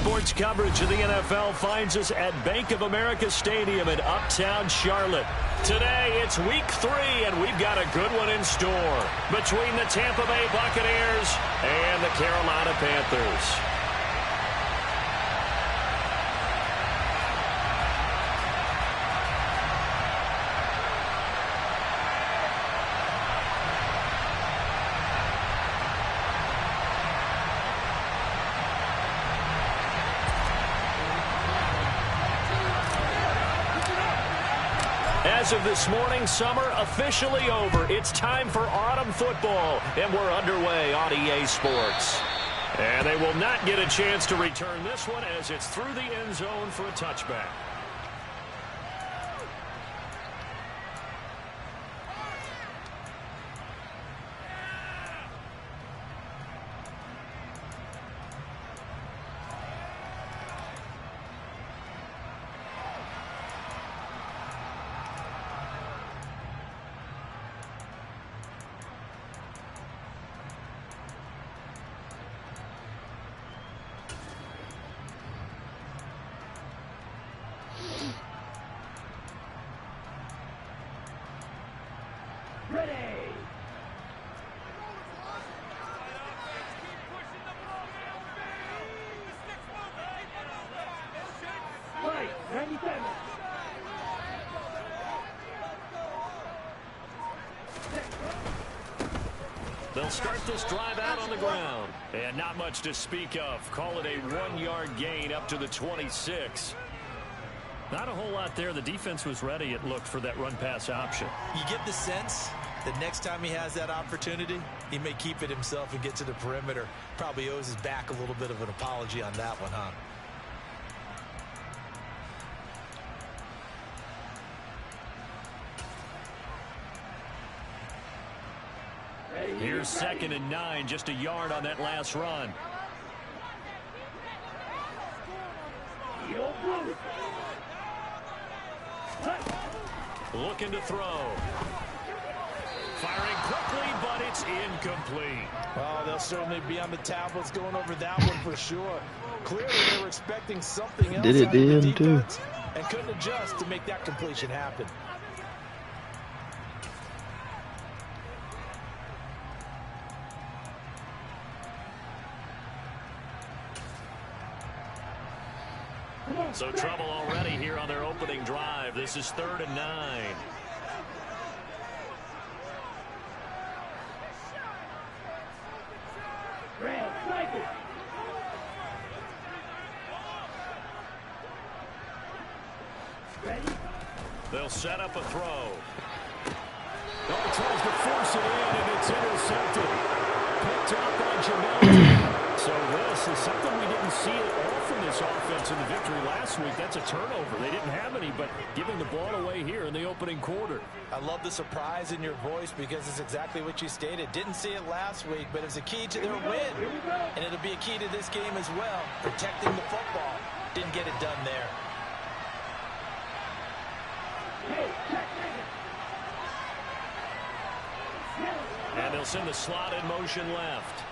Sports coverage of the NFL finds us at Bank of America Stadium in Uptown Charlotte. Today, it's Week 3, and we've got a good one in store between the Tampa Bay Buccaneers and the Carolina Panthers. As of this morning, summer officially over. It's time for autumn football, and we're underway on EA Sports. And they will not get a chance to return this one as it's through the end zone for a touchback. They'll start this drive out on the ground. And not much to speak of. Call it a 1-yard gain up to the 26. Not a whole lot there. The defense was ready, it looked, for that run-pass option. You get the sense that next time he has that opportunity, he may keep it himself and get to the perimeter. Probably owes his back a little bit of an apology on that one, huh? Here's 2nd and 9, just a yard on that last run. Looking to throw. Firing quickly, but it's incomplete. Oh, they'll certainly be on the tablets going over that one for sure. Clearly, they were expecting something else Did it out of the to him, too? defense and couldn't adjust to make that completion happen. So trouble already here on their opening drive. This is 3rd and 9. They'll set up a throw. Oh, tries to force it in, and it's intercepted. Picked up by Jamel. So this is something we didn't see at all from this offense in the victory last week. That's a turnover. They didn't have any, but giving the ball away here in the opening quarter. I love the surprise in your voice because it's exactly what you stated. Didn't see it last week, but it's a key to their win. And it'll be a key to this game as well, protecting the football. Didn't get it done there. And they'll send the slot in motion left.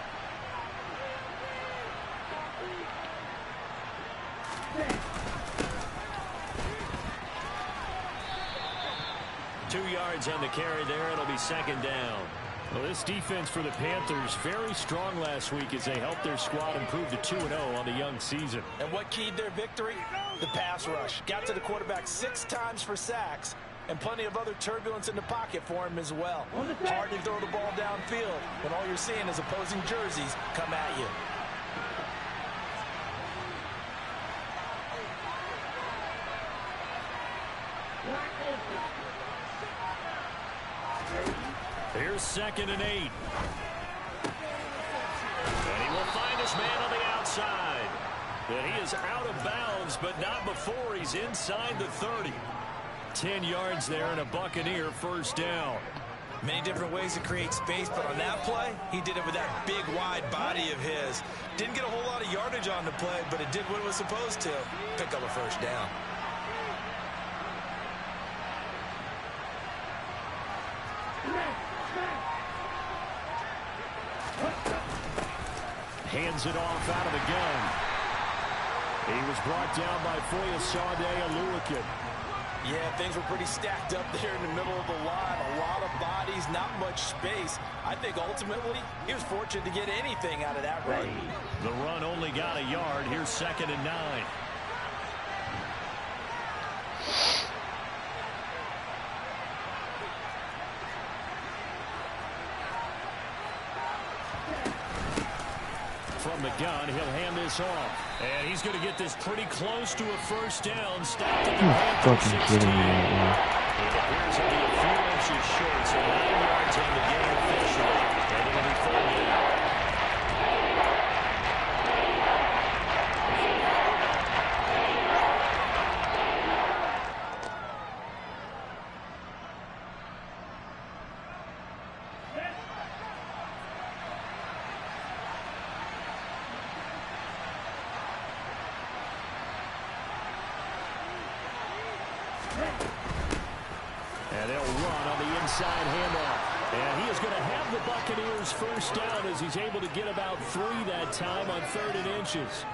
Two yards on the carry there. It'll be 2nd down. Well, this defense for the Panthers very strong last week as they helped their squad improve to 2-0 on the young season. And what keyed their victory? The pass rush. Got to the quarterback 6 times for sacks, and plenty of other turbulence in the pocket for him as well. Hard to throw the ball downfield when all you're seeing is opposing jerseys come at you. Here's 2nd and 8. And he will find his man on the outside. And he is out of bounds, but not before he's inside the 30. 10 yards there and a Buccaneer 1st down. Many different ways to create space, but on that play, he did it with that big, wide body of his. Didn't get a whole lot of yardage on the play, but it did what it was supposed to. Pick up a 1st down. Hands it off out of the gun. He was brought down by Foyesade Oluwakin. Yeah, things were pretty stacked up there in the middle of the line. A lot of bodies, not much space. I think ultimately he was fortunate to get anything out of that run. The run only got a yard. Here's 2nd and 9. From the gun, he'll hand this off. And he's going to get this pretty close to a first down. Stopped at the Panthers 16. It appears to be a few inches short, so 9 yards on the game officially. And it'll be 4 down. And they'll run on the inside handoff. And he is going to have the Buccaneers first down as he's able to get about 3 that time on 3rd and inches.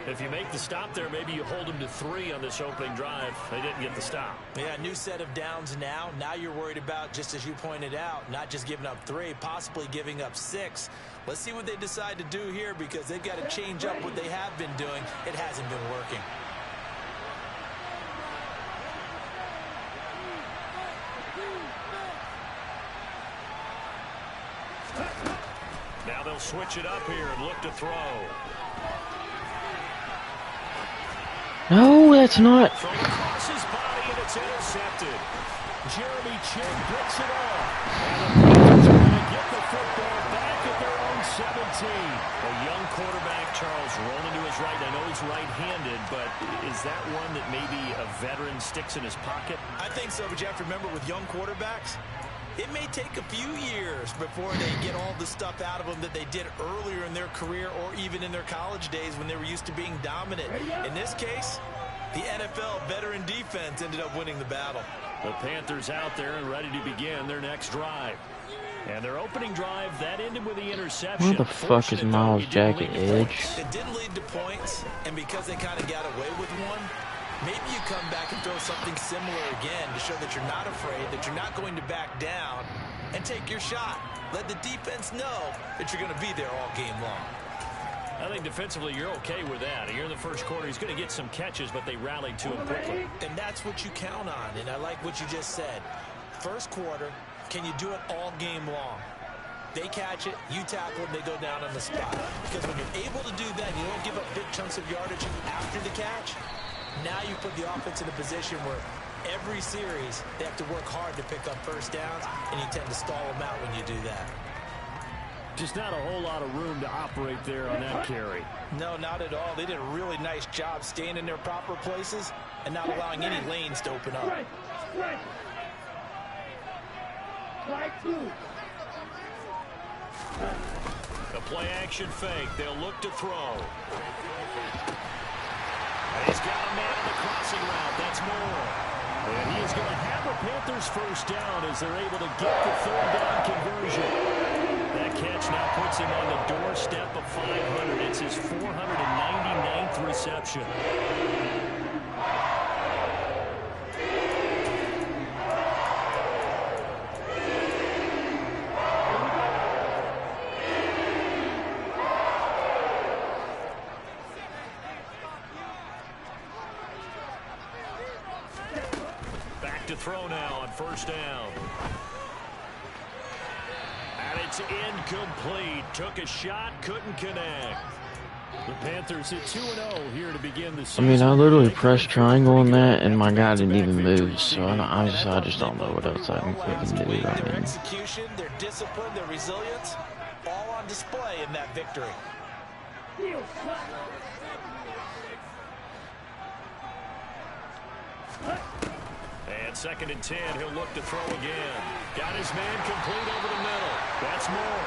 If you make the stop there, maybe you hold them to 3 on this opening drive. They didn't get the stop. Yeah, new set of downs now. Now you're worried about, just as you pointed out, not just giving up 3, possibly giving up 6. Let's see what they decide to do here because they've got to change up what they have been doing. It hasn't been working. Now they'll switch it up here and look to throw. No, that's not. Thrown across his body and it's intercepted. Jeremy Chinn gets it off. And the Panthers are going to get the football back at their own 17. A young quarterback, Charles, rolling to his right. I know he's right-handed, but is that one that maybe a veteran sticks in his pocket? I think so, but you have to remember with young quarterbacks, it may take a few years before they get all the stuff out of them that they did earlier in their career or even in their college days when they were used to being dominant. In this case, the NFL veteran defense ended up winning the battle. The Panthers out there and ready to begin their next drive. And their opening drive, that ended with the interception. Where the fuck is Miles Jack at edge? It didn't lead to points, and because they kind of got away with one, maybe you come back and throw something similar again to show that you're not afraid, that you're not going to back down, and take your shot. Let the defense know that you're going to be there all game long. I think defensively you're okay with that. Here in the first quarter, he's going to get some catches, but they rallied to him quickly. And that's what you count on, and I like what you just said. First quarter, can you do it all game long? They catch it, you tackle them, they go down on the spot. Because when you're able to do that, you don't give up big chunks of yardage after the catch. Now you put the offense in a position where every series they have to work hard to pick up first downs, and you tend to stall them out when you do that. Just not a whole lot of room to operate there on that carry. No, not at all. They did a really nice job staying in their proper places and not allowing any lanes to open up. The play action fake. They'll look to throw. And he's got a man on the crossing route. That's Moore. And he is going to have the Panthers first down as they're able to get the 3rd down conversion. That catch now puts him on the doorstep of 500. It's his 499th reception. Back to throw now on first down. And it's incomplete. Took a shot, couldn't connect. The Panthers hit 2-0 here to begin the season. I mean, I literally pressed triangle on that, and my guy didn't even move, so I just don't know what else I can freaking do. I Their mean, execution, their discipline, their resilience, all on display in that victory. And 2nd and 10, he'll look to throw again. Got his man complete over the middle. That's Moore.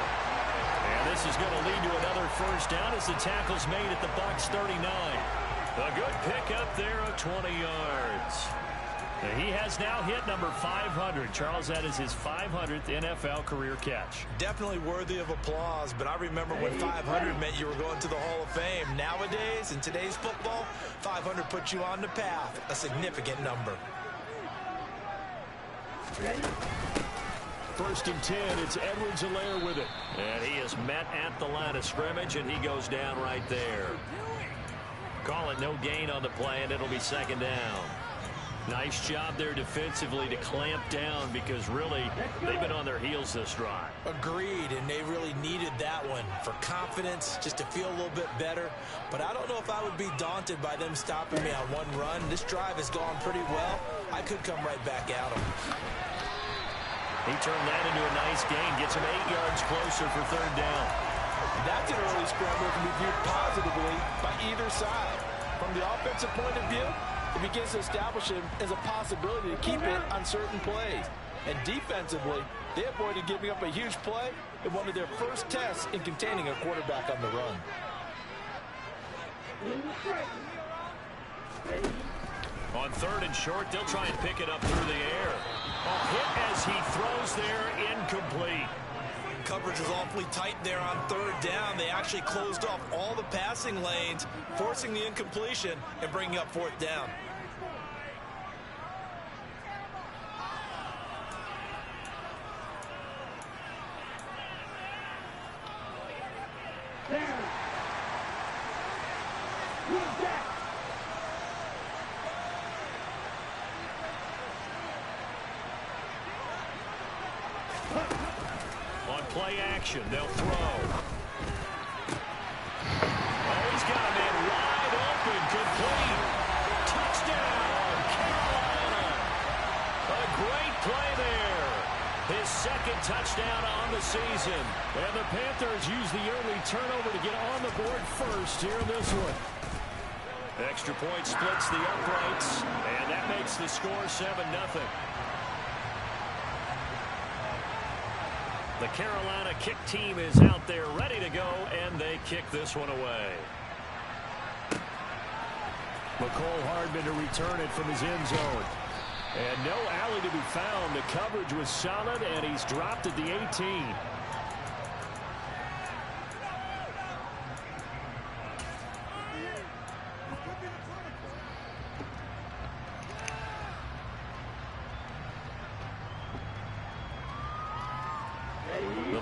And this is going to lead to another first down as the tackle's made at the Bucs 39. A good pickup there of 20 yards. He has now hit number 500. Charles, that is his 500th NFL career catch. Definitely worthy of applause, but I remember when 500 meant you were going to the Hall of Fame. Nowadays, in today's football, 500 puts you on the path, a significant number. First and 10, it's Edwards-Helaire with it. And he is met at the line of scrimmage, and he goes down right there. Call it no gain on the play, and it'll be second down. Nice job there defensively to clamp down because really they've been on their heels this drive. Agreed, and they really needed that one for confidence, just to feel a little bit better. But I don't know if I would be daunted by them stopping me on one run. This drive has gone pretty well. I could come right back at them. He turned that into a nice gain, gets him 8 yards closer for third down. That's an early scramble that can be viewed positively by either side. From the offensive point of view, it begins to establish him as a possibility to keep it on certain plays. And defensively, they avoided giving up a huge play in one of their first tests in containing a quarterback on the run. On third and short, they'll try and pick it up through the air. A hit as he throws there, incomplete. Coverage was awfully tight there on third down. They actually closed off all the passing lanes, forcing the incompletion and bringing up fourth down. Play action, they'll throw. Oh, he's got a man wide open, complete. Touchdown, Carolina. A great play there. His second touchdown on the season. And the Panthers use the early turnover to get on the board first here in this one. Extra point splits the uprights, and that makes the score 7-0. The Carolina kick team is out there ready to go, and they kick this one away. McCole Hardman to return it from his end zone. And no alley to be found. The coverage was solid, and he's dropped at the 18.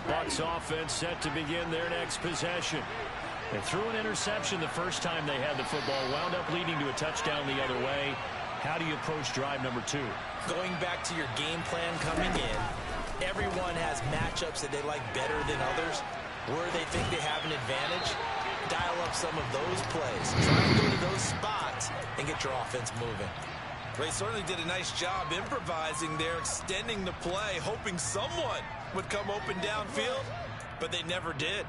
Bucs offense set to begin their next possession. They threw an interception the first time they had the football, wound up leading to a touchdown the other way. How do you approach drive number 2? Going back to your game plan coming in, everyone has matchups that they like better than others. Where they think they have an advantage, dial up some of those plays. Try to go to those spots and get your offense moving. They certainly did a nice job improvising there, extending the play, hoping someone would come open downfield, but they never did.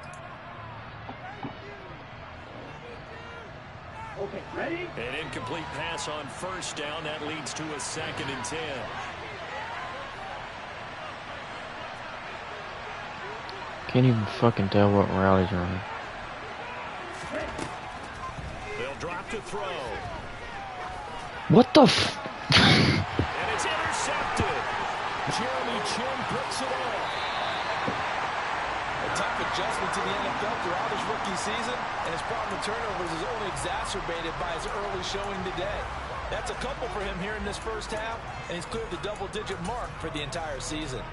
Okay, ready? An incomplete pass on first down. That leads to a 2nd and 10. Can't even fucking tell what route he's running. They'll drop to throw. What the f... And it's intercepted. Jeremy Chinn picks it up. A tough adjustment to the NFL throughout his rookie season, and his problem with turnovers is only exacerbated by his early showing today. That's a couple for him here in this first half, and he's cleared the double-digit mark for the entire season.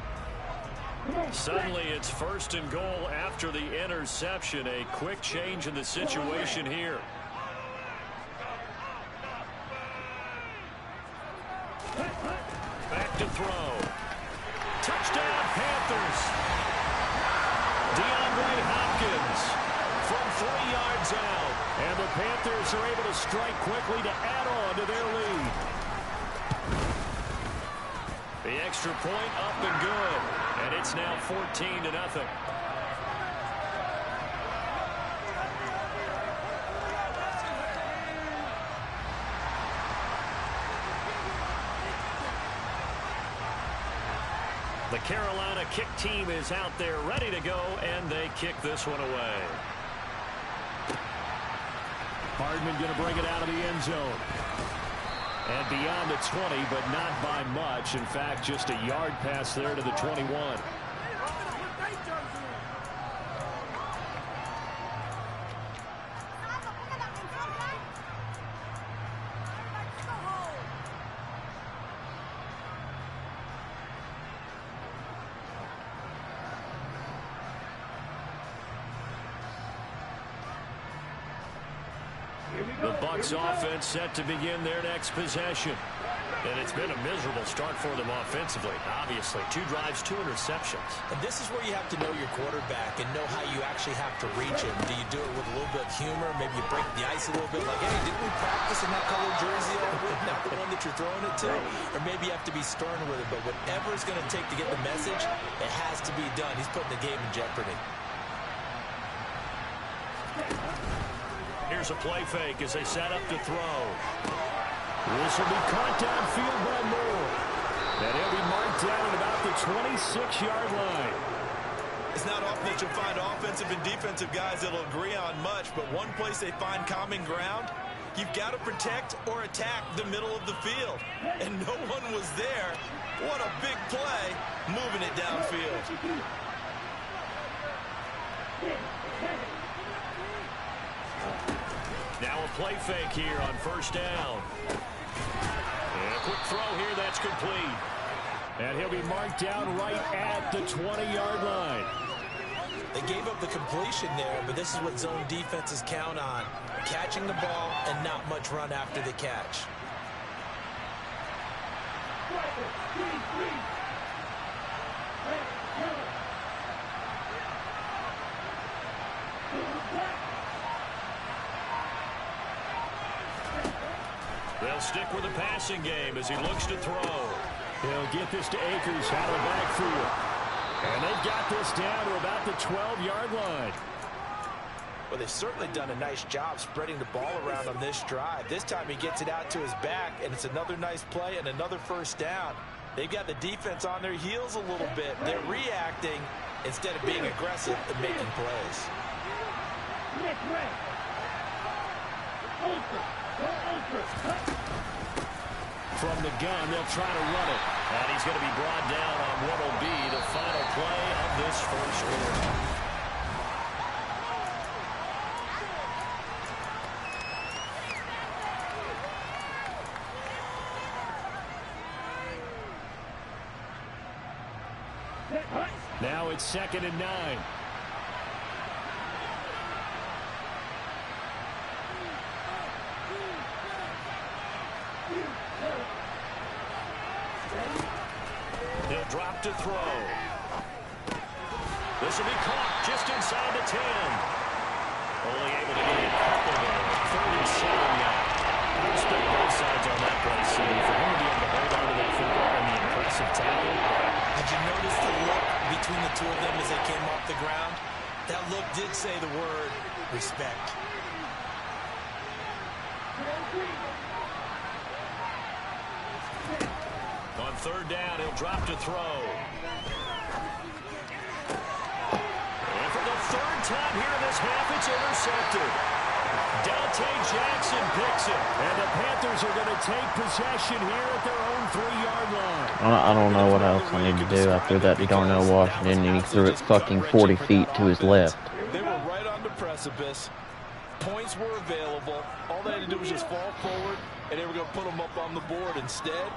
Suddenly it's 1st and goal after the interception. A quick change in the situation here. Back to throw. Touchdown Panthers. DeAndre Hopkins from 3 yards out. And the Panthers are able to strike quickly to add on to their lead. The extra point up and good. And it's now 14-0. The Carolina kick team is out there ready to go, and they kick this one away. Hardman going to bring it out of the end zone. And beyond the 20, but not by much. In fact, just a yard pass there to the 21. The Bucs offense set to begin their next possession. And it's been a miserable start for them offensively. Obviously, 2 drives, 2 interceptions. And this is where you have to know your quarterback and know how you actually have to reach him. Do you do it with a little bit of humor? Maybe you break the ice a little bit like, hey, didn't we practice in that colored jersey? Not the one that you're throwing it to. Or maybe you have to be stern with it. But whatever it's going to take to get the message, it has to be done. He's putting the game in jeopardy. Here's a play fake as they set up to throw. This will be caught downfield by Moore. And he'll be marked down at about the 26-yard line. It's not often that you'll find offensive and defensive guys that'll agree on much, but one place they find common ground, you've got to protect or attack the middle of the field. And no one was there. What a big play, moving it downfield. Now a play fake here on first down. And a quick throw here, that's complete. And he'll be marked down right at the 20-yard line. They gave up the completion there, but this is what zone defenses count on. Catching the ball and not much run after the catch. They'll stick with the passing game as he looks to throw. He'll get this to Akers out of the backfield. And they've got this down to about the 12-yard line. Well, they've certainly done a nice job spreading the ball around on this drive. This time he gets it out to his back, and it's another nice play and another first down. They've got the defense on their heels a little bit. They're reacting instead of being aggressive and making plays. From the gun, they'll try to run it. And he's going to be brought down on what will be the final play of this first quarter. Now it's 2nd and 9. He'll drop to throw. This will be caught just inside the 10. Only able to get a couple there. 3rd and 7 now. I respect both sides on that play, City. For him to be able to hold on to that football and the impressive tackle. Did you notice the look between the two of them as they came off the ground? That look did say the word respect. On 3rd down, he'll drop to throw. And for the 3rd time here in this half, it's intercepted. Dante Jackson picks it. And the Panthers are going to take possession here at their own 3-yard line. I don't know what else I need to do. I threw that to Darnell Washington, and he threw it fucking 40 feet to his left. They were right on the precipice. Points were available. All they had to do was just fall forward, and they were going to put them up on the board. Instead,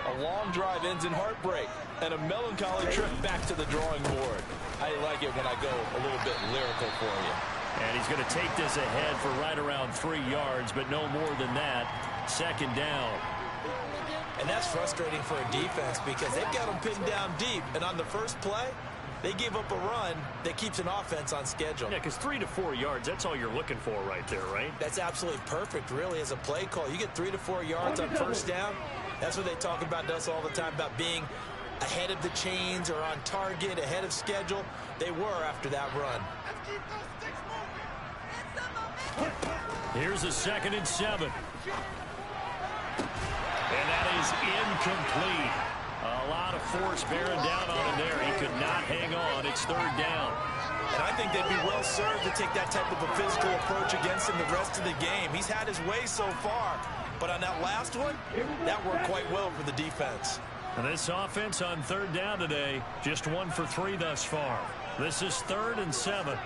a long drive ends in heartbreak and a melancholy trip back to the drawing board. I like it when I go a little bit lyrical for you. And he's going to take this ahead for right around 3 yards, but no more than that. 2nd down. And that's frustrating for a defense because they've got them pinned down deep. And on the first play, they give up a run that keeps an offense on schedule. Yeah, because 3 to 4 yards, that's all you're looking for right there, right? That's absolutely perfect, really, as a play call. You get 3 to 4 yards on first down. That's what they talk about us all the time, about being ahead of the chains or on target, ahead of schedule. They were after that run. Here's a 2nd and 7. And that is incomplete. A lot of force bearing down on him there. He could not hang on. It's 3rd down. And I think they'd be well served to take that type of a physical approach against him the rest of the game. He's had his way so far. But on that last one, that worked quite well for the defense. And this offense on third down today, just 1 for 3 thus far. This is 3rd and 7.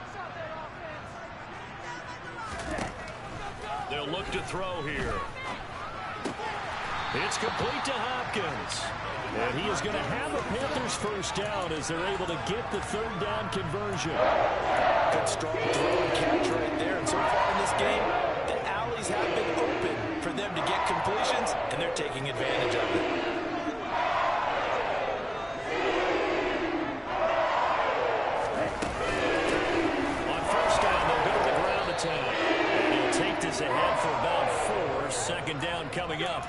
They'll look to throw here. It's complete to Hopkins. And he is going to have the Panthers first down as they're able to get the third down conversion. Good strong throw and catch right there. And so far in this game, the alleys have been open for them to get completions, and they're taking advantage of it. On first down, they'll go to the ground attack. And he'll take this ahead for about 4. Second down coming up.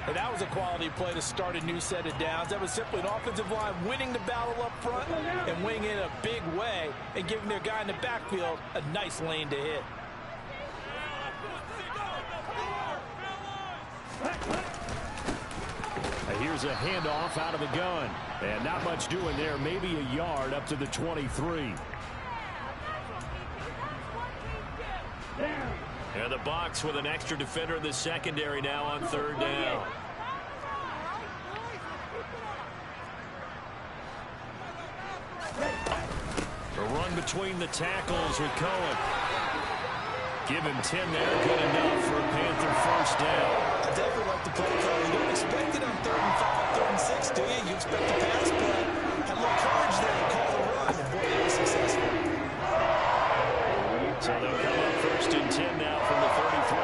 And that was a quality play to start a new set of downs. That was simply an offensive line winning the battle up front and winning it in a big way and giving their guy in the backfield a nice lane to hit. Here's a handoff out of the gun. And not much doing there. Maybe a yard up to the 23. And the Bucs with an extra defender in the secondary now on third down. The run between the tackles with Cohen. Give him 10 there. Good enough for a Panther first down. I definitely like the play call. You don't expect it on 3rd and 5, 3rd and 6, do you? You expect the pass play. Had a little courage there to call the run, and boy, they were successful. So they'll come up 1st and 10 now from the 33.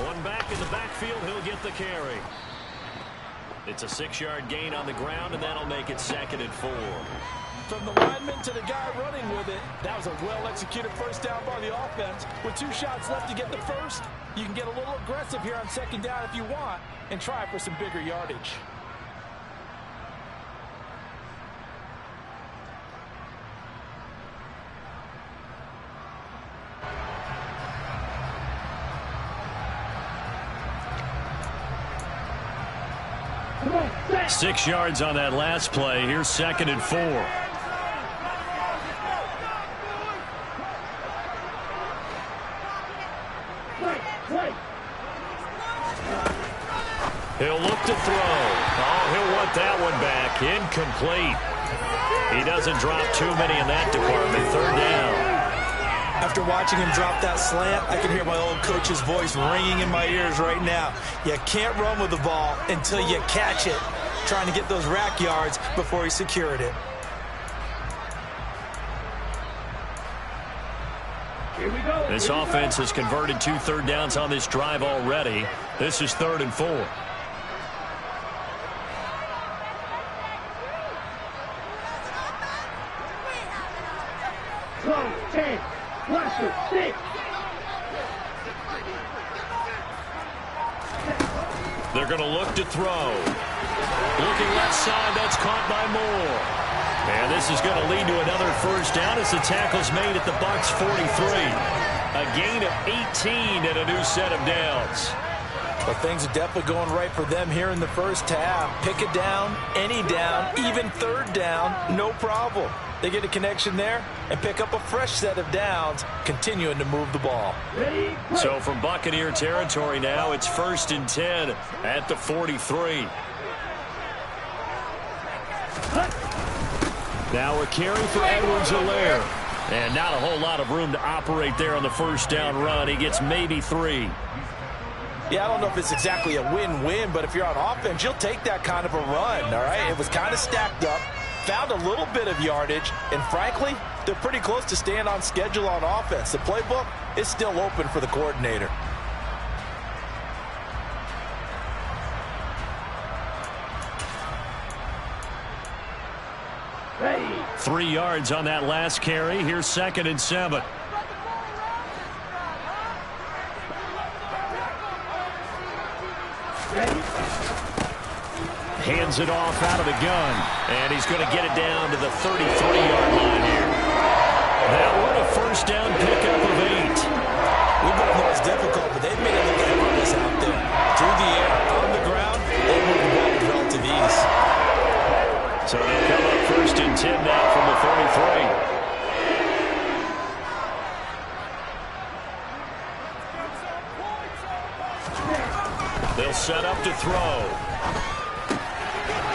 One back in the backfield, he'll get the carry. It's a 6-yard gain on the ground, and that'll make it 2nd and 4. From the lineman to the guy running with it, that was a well-executed first down by the offense. With 2 shots left to get the first, you can get a little aggressive here on 2nd down if you want and try for some bigger yardage. Come on, 6 yards on that last play. Here's 2nd and 4. He'll look to throw. Oh, he'll want that one back. Incomplete. He doesn't drop too many in that department. 3rd down. After watching him drop that slant, I can hear my old coach's voice ringing in my ears right now. You can't run with the ball until you catch it. Trying to get those rack yards before he secured it. Here we go. This offense has converted 2 third downs on this drive already. This is 3rd and 4. 10, 6. They're going to look to throw. Looking left side, that's caught by Moore. And this is going to lead to another first down as the tackle's made at the Bucs 43. A gain of 18 and a new set of downs. Well, things are definitely going right for them here in the first half. Pick a down, any down, even 3rd down, no problem. They get a connection there and pick up a fresh set of downs, continuing to move the ball. So from Buccaneer territory now, it's 1st and 10 at the 43. Now a carry for Edwards-Helaire. And not a whole lot of room to operate there on the first down run. He gets maybe 3. Yeah, I don't know if it's exactly a win-win, but if you're on offense, you'll take that kind of a run, all right? It was kind of stacked up, found a little bit of yardage, and frankly, they're pretty close to staying on schedule on offense. The playbook is still open for the coordinator. Ready. 3 yards on that last carry. Here's 2nd and 7. Hands it off out of the gun. And he's going to get it down to the 33-yard line here. That one a first down pickup of 8. We both know it's difficult, but they've made it look effortless out there. Through the air, on the ground, they move the ball with relative ease. So they'll come up 1st and 10 now They'll set up to throw.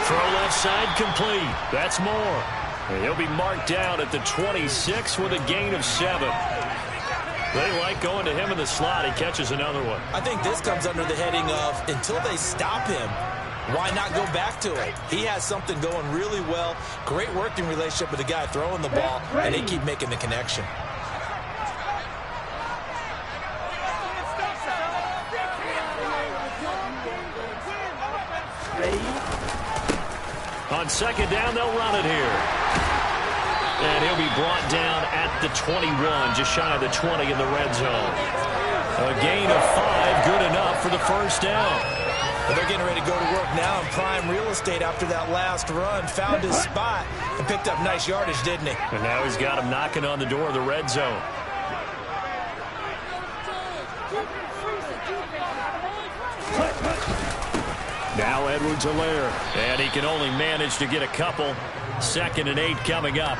Throw left side complete. That's Moore. And he'll be marked down at the 26 with a gain of 7. They like going to him in the slot. He catches another one. I think this comes under the heading of until they stop him, why not go back to it? He has something going really well. Great working relationship with the guy throwing the ball, and they keep making the connection. On second down, they'll run it here. And he'll be brought down at the 21, just shy of the 20 in the red zone. A gain of 5, good enough for the first down. Well, they're getting ready to go to work now in prime real estate after that last run. Found his spot and picked up nice yardage, didn't he? And now he's got him knocking on the door of the red zone. Now Edwards-Helaire, and he can only manage to get a couple. 2nd and 8 coming up.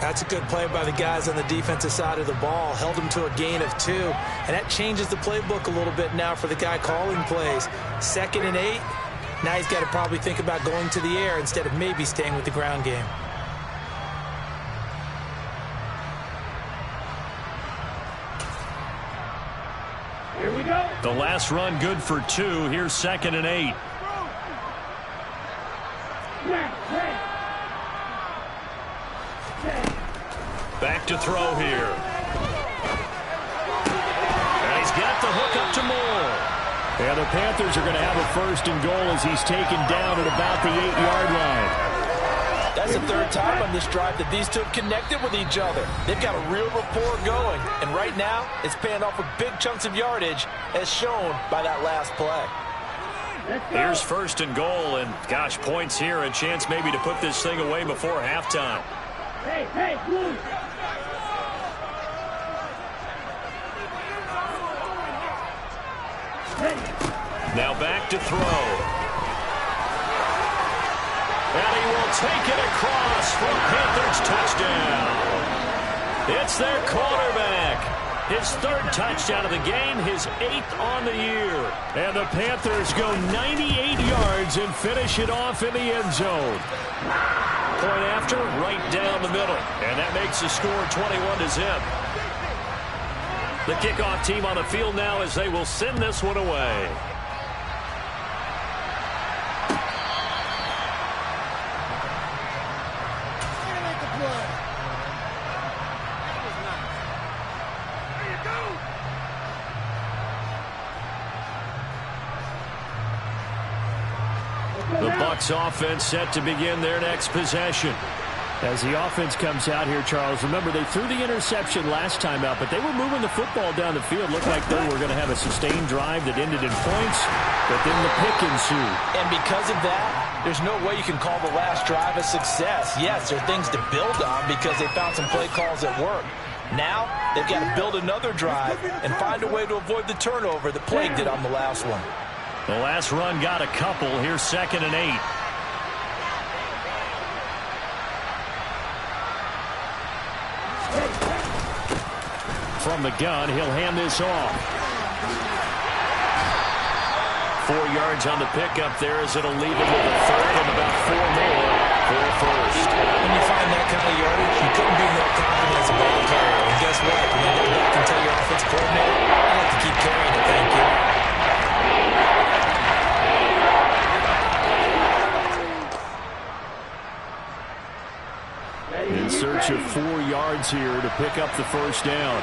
That's a good play by the guys on the defensive side of the ball. Held him to a gain of 2. And that changes the playbook a little bit now for the guy calling plays. 2nd and 8. Now he's got to probably think about going to the air instead of maybe staying with the ground game. Here we go. The last run good for 2. Here's 2nd and 8. Back to throw here. And he's got the hook up to Moore. And the Panthers are going to have a 1st and goal as he's taken down at about the 8-yard line. That's the 3rd time on this drive that these two have connected with each other. They've got a real rapport going. And right now, it's paying off with big chunks of yardage, as shown by that last play. Here's 1st and goal, and gosh, points here, a chance maybe to put this thing away before halftime. Hey, move. Now back to throw. And he will take it across for a Panthers touchdown. It's their quarterback. His 3rd touchdown of the game, his 8th on the year. And the Panthers go 98 yards and finish it off in the end zone. Point after, right down the middle. And that makes the score 21-0. The kickoff team on the field now as they will send this one away. The Bucs offense set to begin their next possession. As the offense comes out here, Charles, remember they threw the interception last time out, but they were moving the football down the field. Looked like they were going to have a sustained drive that ended in points, but then the pick ensued. And because of that, there's no way you can call the last drive a success. Yes, there are things to build on because they found some play calls that work. Now, they've got to build another drive and find a way to avoid the turnover that plagued it on the last one. The last run got a couple. Here's 2nd and 8. From the gun, he'll hand this off. 4 yards on the pickup there as it'll leave him with a 3rd and about 4 more for a 1st. When you find that kind of yardage, you couldn't be more confident as a ball carrier. And guess what? When you go back and tell your offensive coordinator, I like to keep carrying it, thank you. In search of 4 yards here to pick up the 1st down.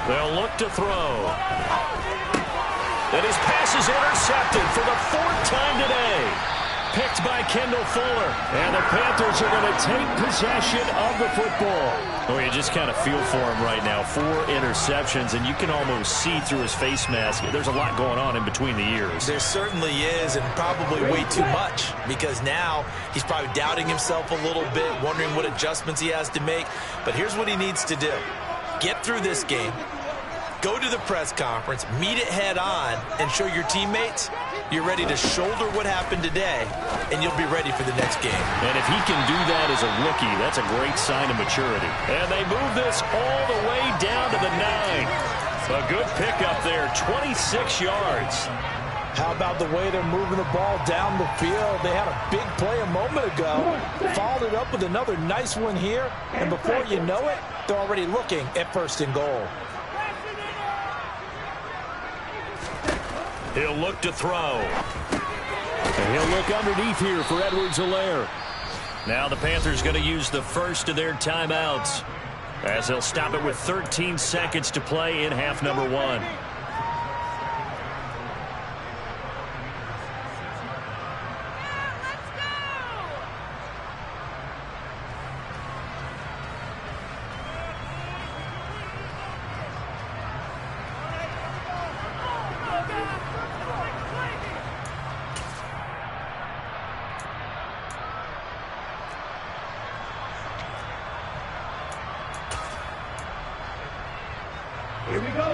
They'll look to throw. And his pass is intercepted for the 4th time today. Picked by Kendall Fuller. And the Panthers are going to take possession of the football. Oh, you just kind of feel for him right now. 4 interceptions, and you can almost see through his face mask. There's a lot going on in between the ears. There certainly is, and probably way too much, because now he's probably doubting himself a little bit, wondering what adjustments he has to make. But here's what he needs to do. Get through this game. Go to the press conference, meet it head on, and show your teammates you're ready to shoulder what happened today, and you'll be ready for the next game. And if he can do that as a rookie, that's a great sign of maturity. And they move this all the way down to the 9. A good pickup there, 26 yards. How about the way they're moving the ball down the field? They had a big play a moment ago, followed it up with another nice one here, and before you know it, they're already looking at 1st and goal. He'll look to throw. And he'll look underneath here for Edwards-Helaire. Now the Panthers going to use the first of their timeouts, as they'll stop it with 13 seconds to play in half number 1.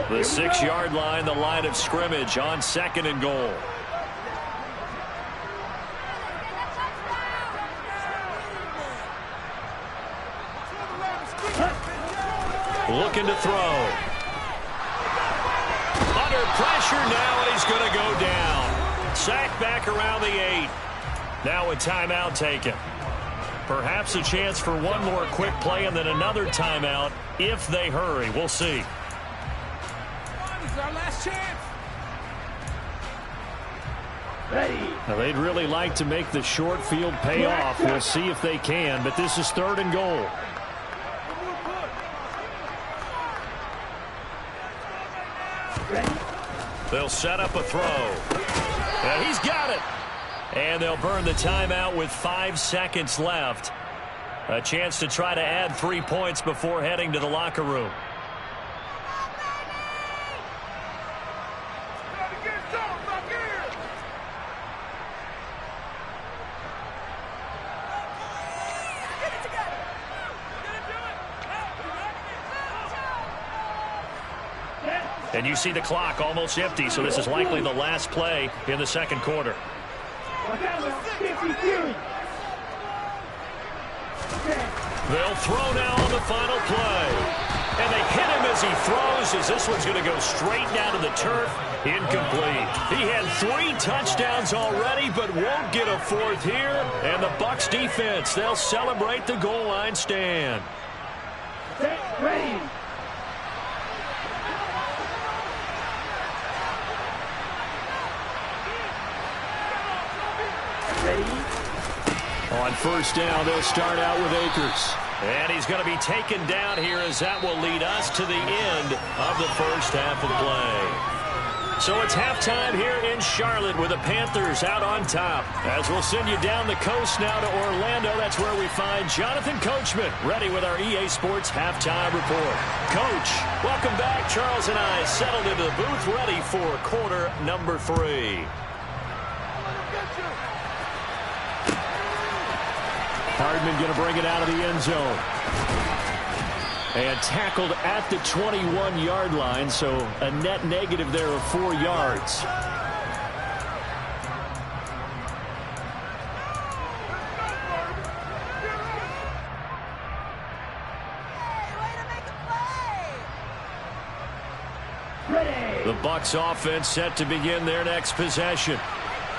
The 6-yard line, the line of scrimmage on 2nd and goal. Looking to throw. Under pressure now, and he's going to go down. Sacked back around the 8. Now a timeout taken. Perhaps a chance for one more quick play and then another timeout if they hurry. We'll see. Our last chance. Now they'd really like to make the short field pay off. We'll see if they can, but this is 3rd and goal. They'll set up a throw. And he's got it. And they'll burn the timeout with 5 seconds left. A chance to try to add 3 points before heading to the locker room. And you see the clock almost empty, so this is likely the last play in the 2nd quarter. They'll throw now on the final play. And they hit him as he throws, as this one's going to go straight down to the turf. Incomplete. He had 3 touchdowns already, but won't get a 4th here. And the Bucs defense, they'll celebrate the goal line stand. Ready. On 1st down, they'll start out with Akers. And he's going to be taken down here, as that will lead us to the end of the first half of play. So it's halftime here in Charlotte with the Panthers out on top. As we'll send you down the coast now to Orlando, that's where we find Jonathan Coachman, ready with our EA Sports Halftime Report. Coach, welcome back. Charles and I settled into the booth, ready for quarter number 3. Hardman going to bring it out of the end zone. And tackled at the 21-yard line, so a net negative there of 4 yards. The Bucs offense set to begin their next possession.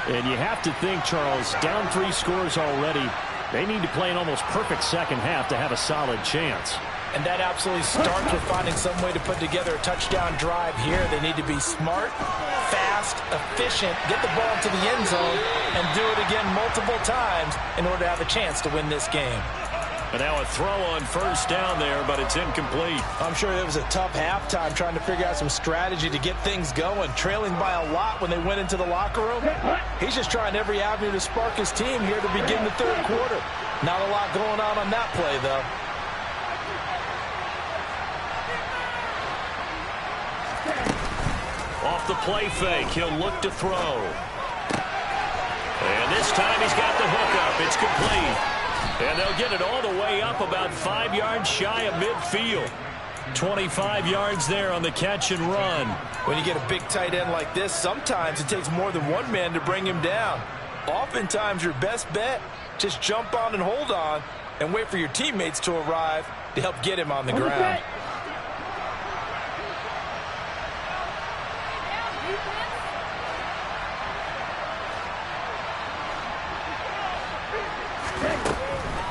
And you have to think, Charles, down 3 scores already. They need to play an almost perfect second half to have a solid chance. And that absolutely starts with finding some way to put together a touchdown drive here. They need to be smart, fast, efficient, get the ball to the end zone, and do it again multiple times in order to have a chance to win this game. And now a throw on 1st down there, but it's incomplete. I'm sure it was a tough halftime trying to figure out some strategy to get things going. Trailing by a lot when they went into the locker room. He's just trying every avenue to spark his team here to begin the 3rd quarter. Not a lot going on that play, though. Off the play fake, he'll look to throw. And this time he's got the hook up. It's complete. And they'll get it all the way up about 5 yards shy of midfield. 25 yards there on the catch and run. When you get a big tight end like this, sometimes it takes more than one man to bring him down. Oftentimes, your best bet, just jump on and hold on and wait for your teammates to arrive to help get him on the ground.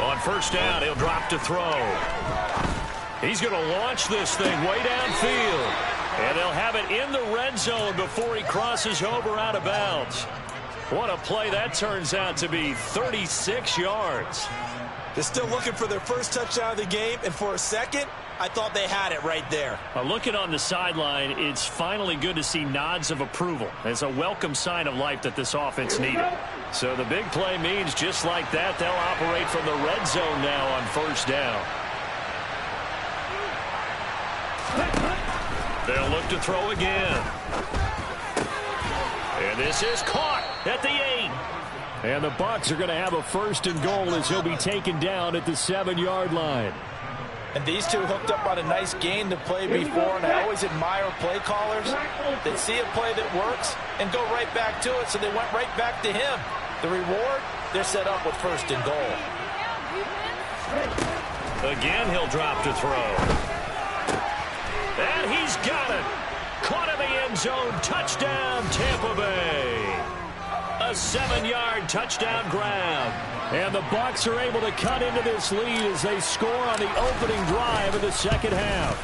On first down, he'll drop to throw. He's going to launch this thing way downfield. And they'll have it in the red zone before he crosses over out of bounds. What a play that turns out to be, 36 yards. They're still looking for their first touchdown of the game, and for a second, I thought they had it right there. Looking on the sideline, it's finally good to see nods of approval. It's a welcome sign of life that this offense needed. So the big play means just like that, they'll operate from the red zone now on first down. They'll look to throw again. And this is caught at the 8. And the Bucs are going to have a first and goal as he'll be taken down at the 7-yard line. And these two hooked up on a nice gain to play before, and I always admire play callers that see a play that works and go right back to it, so they went right back to him. The reward, they're set up with first and goal. Again, he'll drop to throw. And he's got it. Caught in the end zone. Touchdown, Tampa Bay. A 7-yard touchdown grab. And the Bucs are able to cut into this lead as they score on the opening drive of the second half.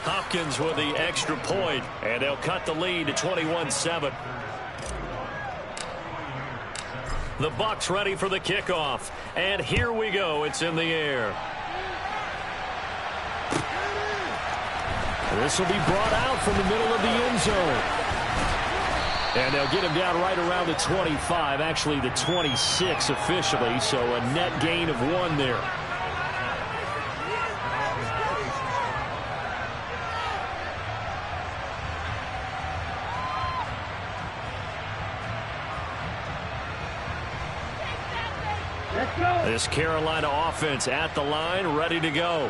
Hopkins with the extra point, and they'll cut the lead to 21-7. The Bucs ready for the kickoff. And here we go. It's in the air. This will be brought out from the middle of the end zone. And they'll get him down right around the 25, actually the 26 officially, so a net gain of 1 there. This Carolina offense at the line, ready to go.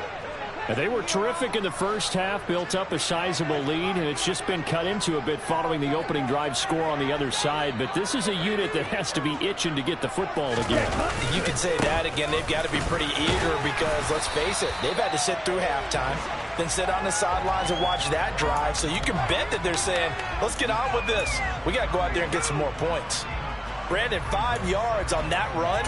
And they were terrific in the first half, built up a sizable lead, and it's just been cut into a bit following the opening drive score on the other side. But this is a unit that has to be itching to get the football again. You can say that again. They've got to be pretty eager because, let's face it, they've had to sit through halftime, then sit on the sidelines and watch that drive. So you can bet that they're saying, let's get on with this. We got to go out there and get some more points. Brandon, 5 yards on that run.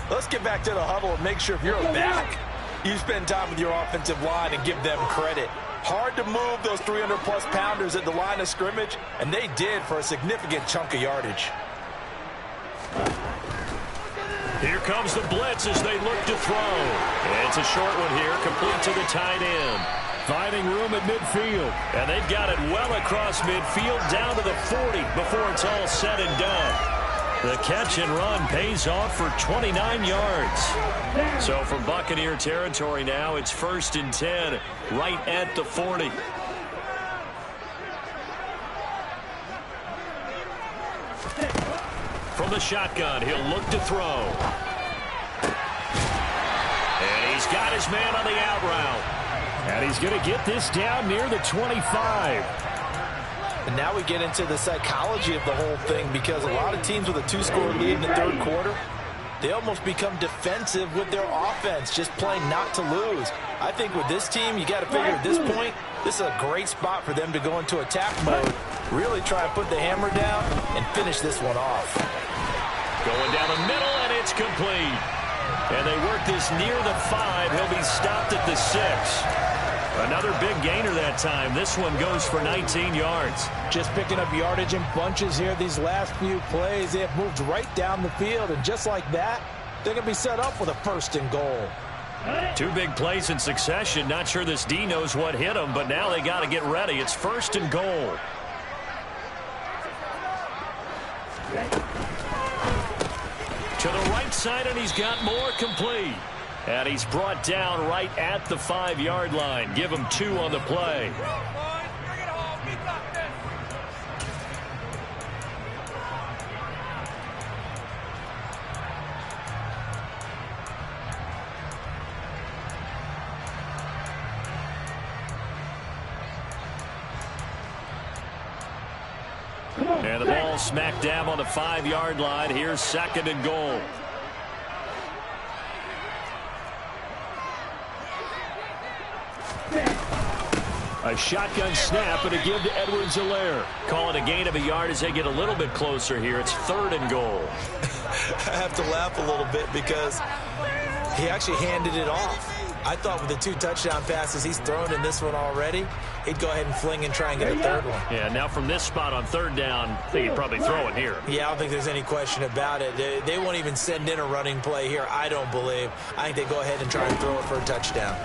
Let's get back to the huddle and make sure if you're a back, you spend time with your offensive line and give them credit. Hard to move those 300-plus pounders at the line of scrimmage, and they did for a significant chunk of yardage. Here comes the blitz as they look to throw. And it's a short one here, complete to the tight end. Finding room at midfield. And they've got it well across midfield down to the 40 before it's all said and done. The catch and run pays off for 29 yards. So from Buccaneer territory now, it's 1st and 10, right at the 40. From the shotgun, he'll look to throw. And he's got his man on the out route. And he's going to get this down near the 25. And now we get into the psychology of the whole thing, because a lot of teams with a 2-score lead in the third quarter, they almost become defensive with their offense, just playing not to lose. I think with this team, you got to figure at this point, this is a great spot for them to go into attack mode, really try and put the hammer down and finish this one off. Going down the middle, and it's complete. And they work this near the 5. He'll be stopped at the 6. Another big gainer that time. This one goes for 19 yards. Just picking up yardage in bunches here these last few plays. They have moved right down the field, and just like that, they're going to be set up with a 1st and goal. 2 big plays in succession. Not sure this D knows what hit them, but now they got to get ready. It's 1st and goal. To the right side, and he's got more, complete. And he's brought down right at the 5-yard line. Give him 2 on the play. And the ball smacked down on the 5-yard line. Here's 2nd and goal. A shotgun snap and a give to Edwards-Helaire. Calling a gain of a yard as they get a little bit closer here. It's 3rd and goal. I have to laugh a little bit because he actually handed it off. I thought with the 2 touchdown passes he's thrown in this one already, he'd go ahead and fling and try and get a 3rd one. Yeah, now from this spot on 3rd down, I think he'd probably throw it here. Yeah, I don't think there's any question about it. They won't even send in a running play here, I don't believe. I think they go ahead and try and throw it for a touchdown.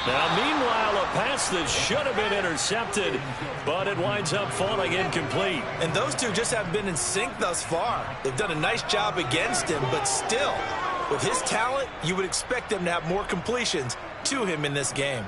Now, meanwhile, a pass that should have been intercepted, but it winds up falling incomplete. And those two just haven't been in sync thus far. They've done a nice job against him, but still, with his talent, you would expect them to have more completions to him in this game.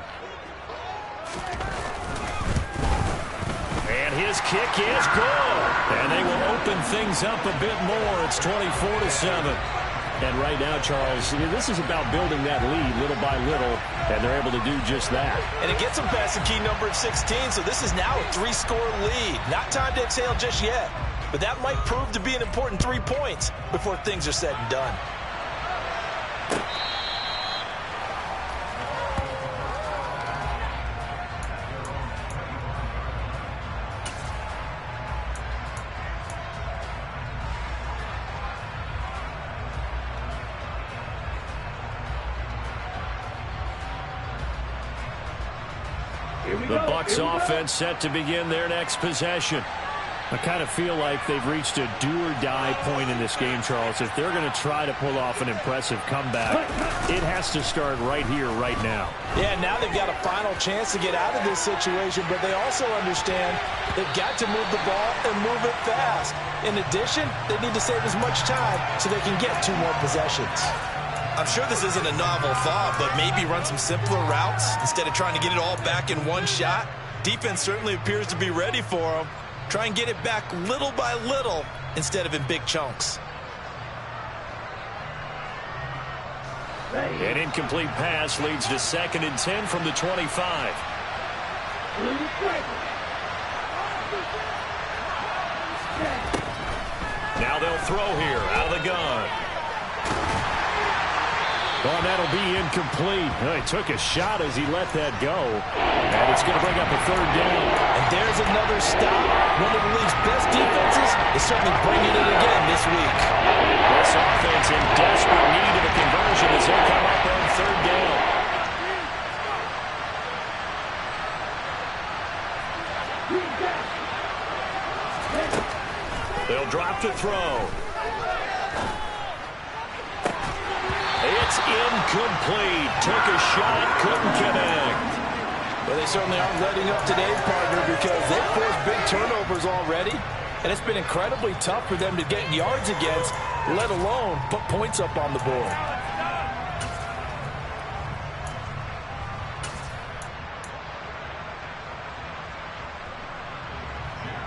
And his kick is good. And they will open things up a bit more. It's 24-7. And right now, Charles, this is about building that lead little by little, and they're able to do just that. And it gets them past the key number of 16, so this is now a 3-score lead. Not time to exhale just yet, but that might prove to be an important 3 points before things are said and done. The Bucs offense set to begin their next possession. I kind of feel like they've reached a do-or-die point in this game, Charles. If they're going to try to pull off an impressive comeback, it has to start right here, right now. Yeah, now they've got a final chance to get out of this situation, but they also understand they've got to move the ball and move it fast. In addition, they need to save as much time so they can get 2 more possessions. I'm sure this isn't a novel thought, but maybe run some simpler routes instead of trying to get it all back in one shot. Defense certainly appears to be ready for them. Try and get it back little by little instead of in big chunks. An incomplete pass leads to 2nd and 10 from the 25. Now they'll throw here out of the gun. Well, that'll be incomplete. Well, he took a shot as he let that go. And it's going to bring up a 3rd down. And there's another stop. One of the league's best defenses is certainly bringing it again this week. This offense in desperate need of a conversion as they come up on 3rd down. They'll drop to throw. It's incomplete. Took a shot, couldn't connect. Well, they certainly aren't letting up today's partner because they've forced big turnovers already, and it's been incredibly tough for them to get yards against, let alone put points up on the board.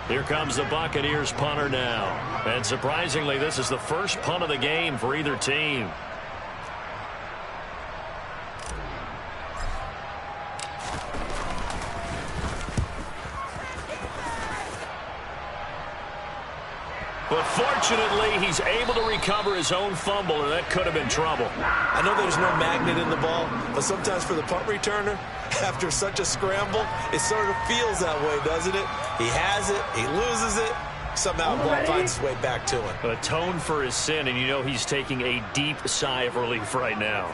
Here comes the Buccaneers punter now. And surprisingly, this is the first punt of the game for either team. But fortunately, he's able to recover his own fumble, and that could have been trouble. I know there's no magnet in the ball, but sometimes for the punt returner, after such a scramble, it sort of feels that way, doesn't it? He has it, he loses it, somehow the ball finds its way back to him. Atone for his sin, and you know he's taking a deep sigh of relief right now.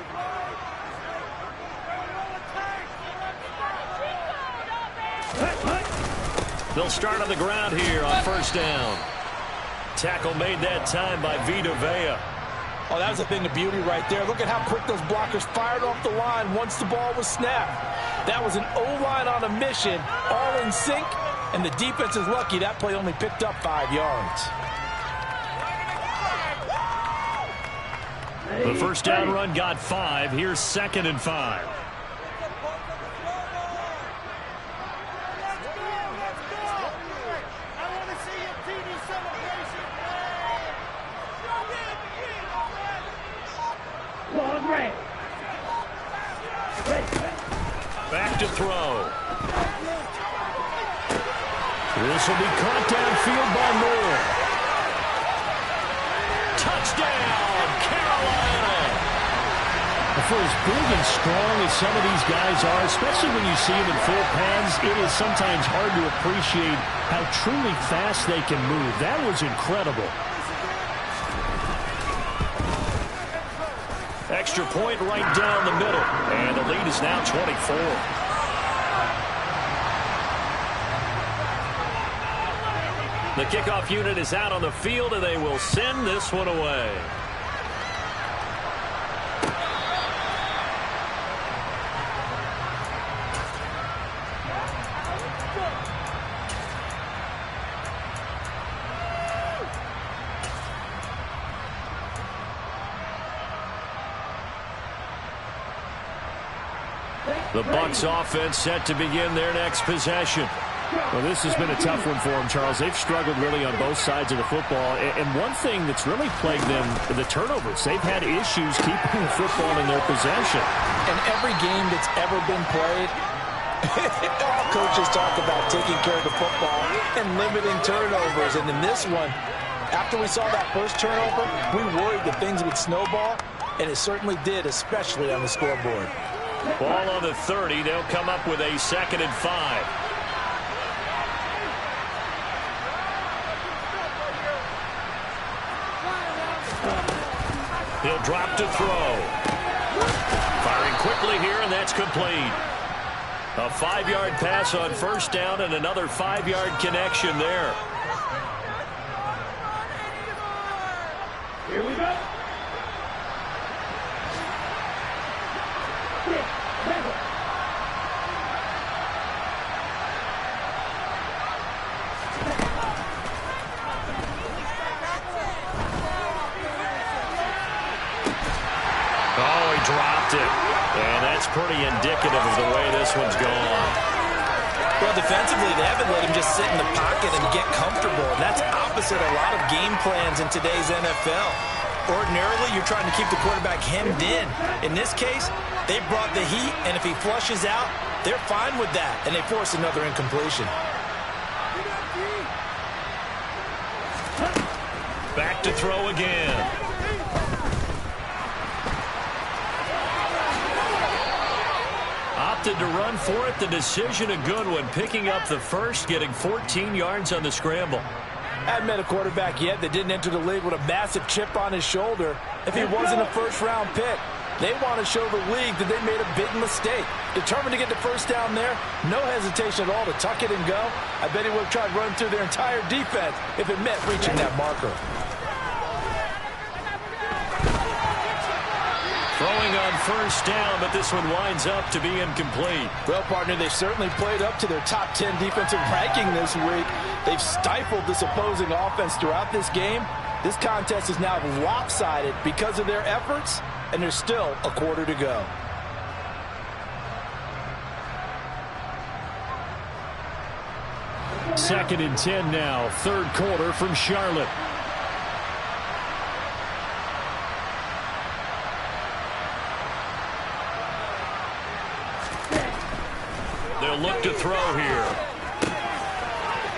They'll start on the ground here on 1st down. Tackle made that time by Vita Vea. Oh, that was a thing of beauty right there. Look at how quick those blockers fired off the line once the ball was snapped. That was an O-line on a mission, all in sync, and the defense is lucky that play only picked up 5 yards. The 1st down run got 5. Here's 2nd and 5. Back to throw. This will be caught downfield by Moore. Touchdown, Carolina! For as big and strong as some of these guys are, especially when you see them in full pads, it is sometimes hard to appreciate how truly fast they can move. That was incredible. Extra point right down the middle, and the lead is now 24. The kickoff unit is out on the field, and they will send this one away. The Bucs offense set to begin their next possession. Well, this has been a tough one for them, Charles. They've struggled really on both sides of the football. And one thing that's really plagued them, the turnovers. They've had issues keeping the football in their possession. In every game that's ever been played, all coaches talk about taking care of the football and limiting turnovers. And in this one, after we saw that first turnover, we worried that things would snowball, and it certainly did, especially on the scoreboard. Ball on the 30. They'll come up with a 2nd and 5. He'll drop to throw. Firing quickly here, and that's complete. A 5-yard pass on first down and another 5-yard connection there. Here we go. 6, 7. Oh, he dropped it. And that's pretty indicative of the way this one's gone. Well, defensively, they haven't let him just sit in the pocket and get comfortable. And that's opposite a lot of game plans in today's NFL. Ordinarily, you're trying to keep the quarterback hemmed in. In this case, they brought the heat, and if he flushes out, they're fine with that, and they force another incompletion. Back to throw again. Opted to run for it. The decision a good one. Picking up the first, getting 14 yards on the scramble. I haven't met a quarterback yet that didn't enter the league with a massive chip on his shoulder if he wasn't a first-round pick. They want to show the league that they made a big mistake. Determined to get the first down there, no hesitation at all to tuck it and go. I bet he would have tried running through their entire defense if it meant reaching that marker. Throwing on first down, but this one winds up to be incomplete. Well, partner, they've certainly played up to their top 10 defensive ranking this week. They've stifled this opposing offense throughout this game. This contest is now lopsided because of their efforts, and there's still a quarter to go. Second and 10 now, third quarter from Charlotte. They'll look to throw here.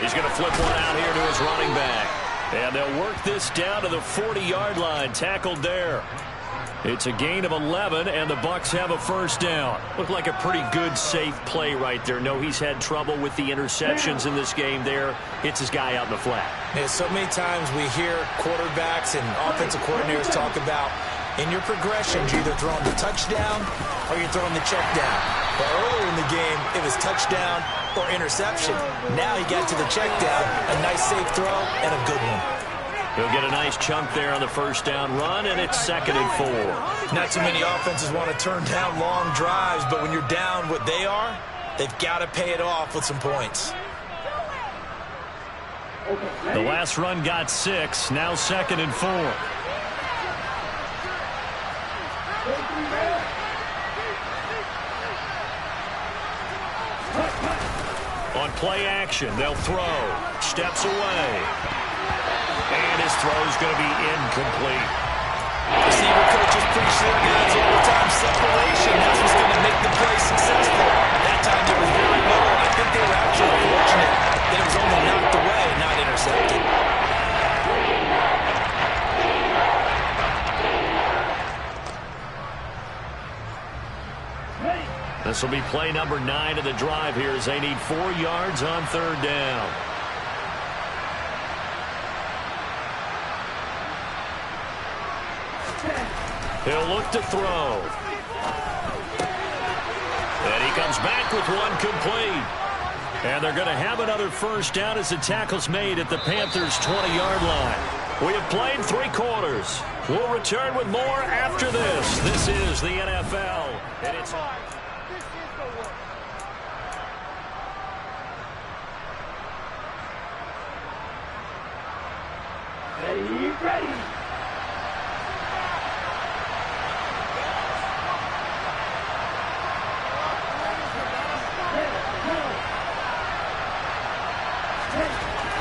He's going to flip one out here to his running back. And they'll work this down to the 40-yard line, tackled there. It's a gain of 11, and the Bucs have a first down. Looked like a pretty good, safe play right there. No, he's had trouble with the interceptions in this game there. Hits his guy out in the flat. Yeah, so many times we hear quarterbacks and offensive coordinators talk about in your progressions, you're either throwing the touchdown or you're throwing the check down. But earlier in the game, it was touchdown or interception. Now he got to the check down, a nice safe throw, and a good one. He'll get a nice chunk there on the first down run, and it's 2nd and 4. Not too many offenses want to turn down long drives, but when you're down what they are, they've got to pay it off with some points. The last run got 6, now 2nd and 4. On play action, they'll throw. Steps away. And his throw's going to be incomplete. Receiver coaches preach their guys all the time. Separation, that's what's going to make the play successful. That time there was very little, and I think they were actually fortunate that it was only 9 This will be play number 9 of the drive here as they need 4 yards on 3rd down. He'll look to throw. And he comes back with one complete. And they're going to have another 1st down as the tackle's made at the Panthers' 20-yard line. We have played 3 quarters. We'll return with more after this. This is the NFL. And it's on. Ready.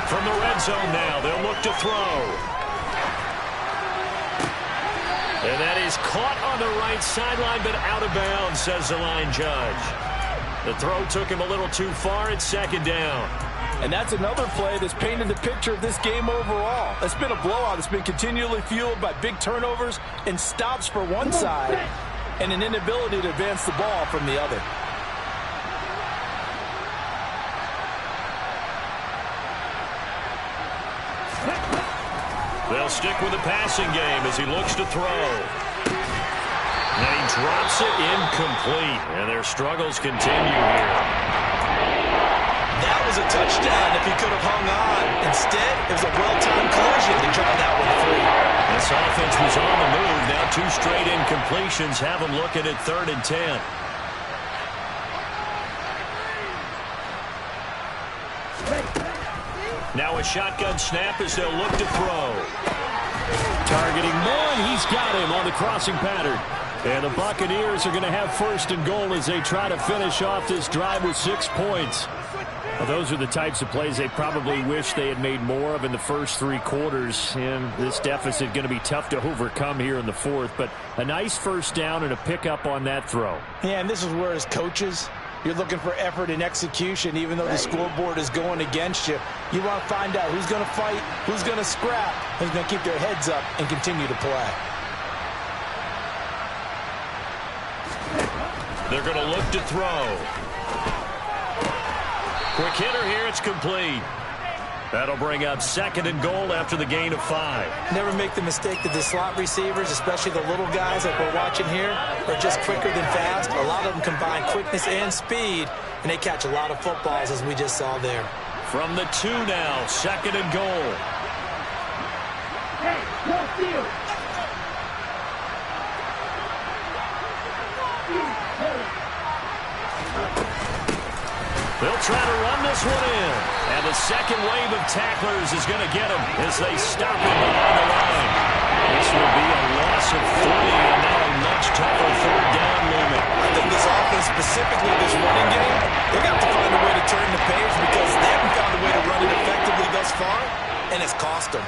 From the red zone now, they'll look to throw. And that is caught on the right sideline, but out of bounds, says the line judge. The throw took him a little too far. It's 2nd down. And that's another play that's painted the picture of this game overall. It's been a blowout. It's been continually fueled by big turnovers and stops for one side and an inability to advance the ball from the other. They'll stick with the passing game as he looks to throw. And he drops it incomplete. And their struggles continue here. That was a touchdown if he could have hung on. Instead, it was a well-timed collision to drive that one free. This offense was on the move. Now 2 straight incompletions have them looking at 3rd and 10. Now a shotgun snap as they'll look to throw. Targeting one. He's got him on the crossing pattern. And the Buccaneers are going to have 1st and goal as they try to finish off this drive with 6 points. Well, those are the types of plays they probably wish they had made more of in the first 3 quarters. And this deficit going to be tough to overcome here in the 4th. But a nice 1st down and a pickup on that throw. Yeah, and this is where as coaches, you're looking for effort and execution, even though the scoreboard is going against you. You want to find out who's going to fight, who's going to scrap, who's going to keep their heads up and continue to play. They're going to look to throw. Quick hitter here. It's complete. That'll bring up 2nd and goal after the gain of 5. Never make the mistake that the slot receivers, especially the little guys like we're watching here, are just quicker than fast. A lot of them combine quickness and speed, and they catch a lot of footballs, as we just saw there. From the 2 now, 2nd and goal. Hey, no steal. They'll try to run this one in. And the second wave of tacklers is going to get him as they stop him behind the line. This will be a loss of 3 and now a much tougher 3rd down limit. I think this offense, specifically this running game, they're going to have to find a way to turn the page because they haven't found a way to run it effectively thus far, and it's cost them.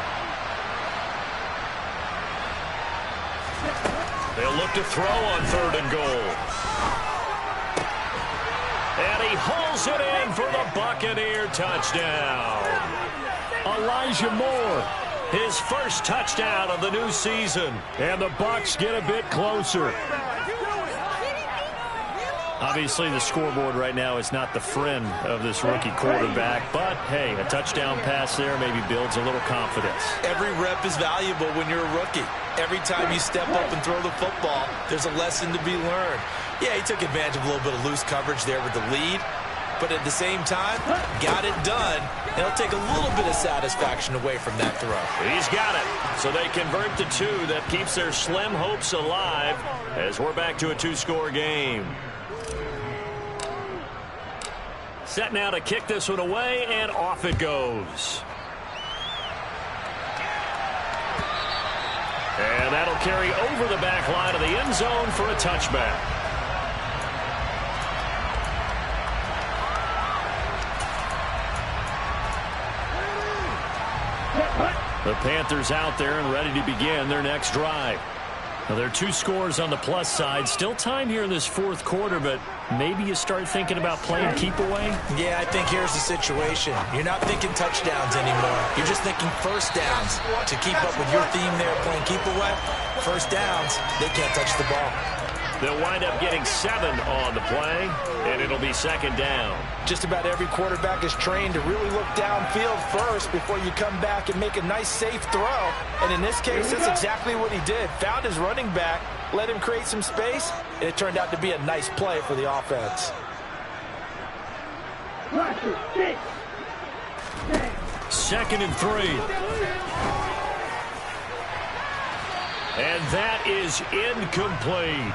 They'll look to throw on 3rd and goal. And he hauls it in for the Buccaneer touchdown. Elijah Moore, his 1st touchdown of the new season. And the Bucs get a bit closer. Obviously, the scoreboard right now is not the friend of this rookie quarterback. But, hey, a touchdown pass there maybe builds a little confidence. Every rep is valuable when you're a rookie. Every time you step up and throw the football, there's a lesson to be learned. Yeah, he took advantage of a little bit of loose coverage there with the lead. But at the same time, got it done. And it'll take a little bit of satisfaction away from that throw. He's got it. So they convert to 2. That keeps their slim hopes alive as we're back to a 2-score game. Set now to kick this one away, and off it goes. And that'll carry over the back line of the end zone for a touchback. The Panthers out there and ready to begin their next drive. Now, there are 2 scores on the plus side. Still time here in this 4th quarter, but maybe you start thinking about playing keep away? Yeah, I think here's the situation. You're not thinking touchdowns anymore. You're just thinking 1st downs. To keep up with your theme there, playing keep away, 1st downs, they can't touch the ball. They'll wind up getting 7 on the play, and it'll be second down. Just about every quarterback is trained to really look downfield first before you come back and make a nice, safe throw. And in this case, that's exactly what he did. Found his running back, let him create some space, and it turned out to be a nice play for the offense. Second and 3. And that is incomplete.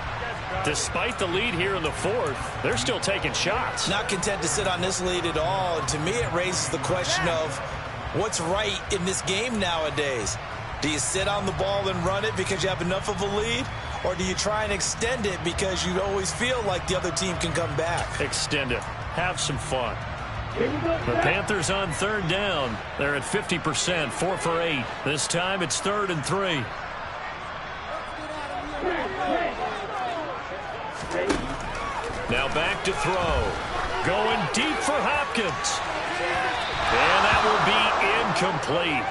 Despite the lead here in the fourth, they're still taking shots. Not content to sit on this lead at all. And to me, it raises the question of what's right in this game nowadays. Do you sit on the ball and run it because you have enough of a lead? Or do you try and extend it because you always feel like the other team can come back? Extend it. Have some fun. The Panthers on third down. They're at 50%, 4 for 8. This time it's 3rd and 3. Now back to throw. Going deep for Hopkins. And that will be incomplete.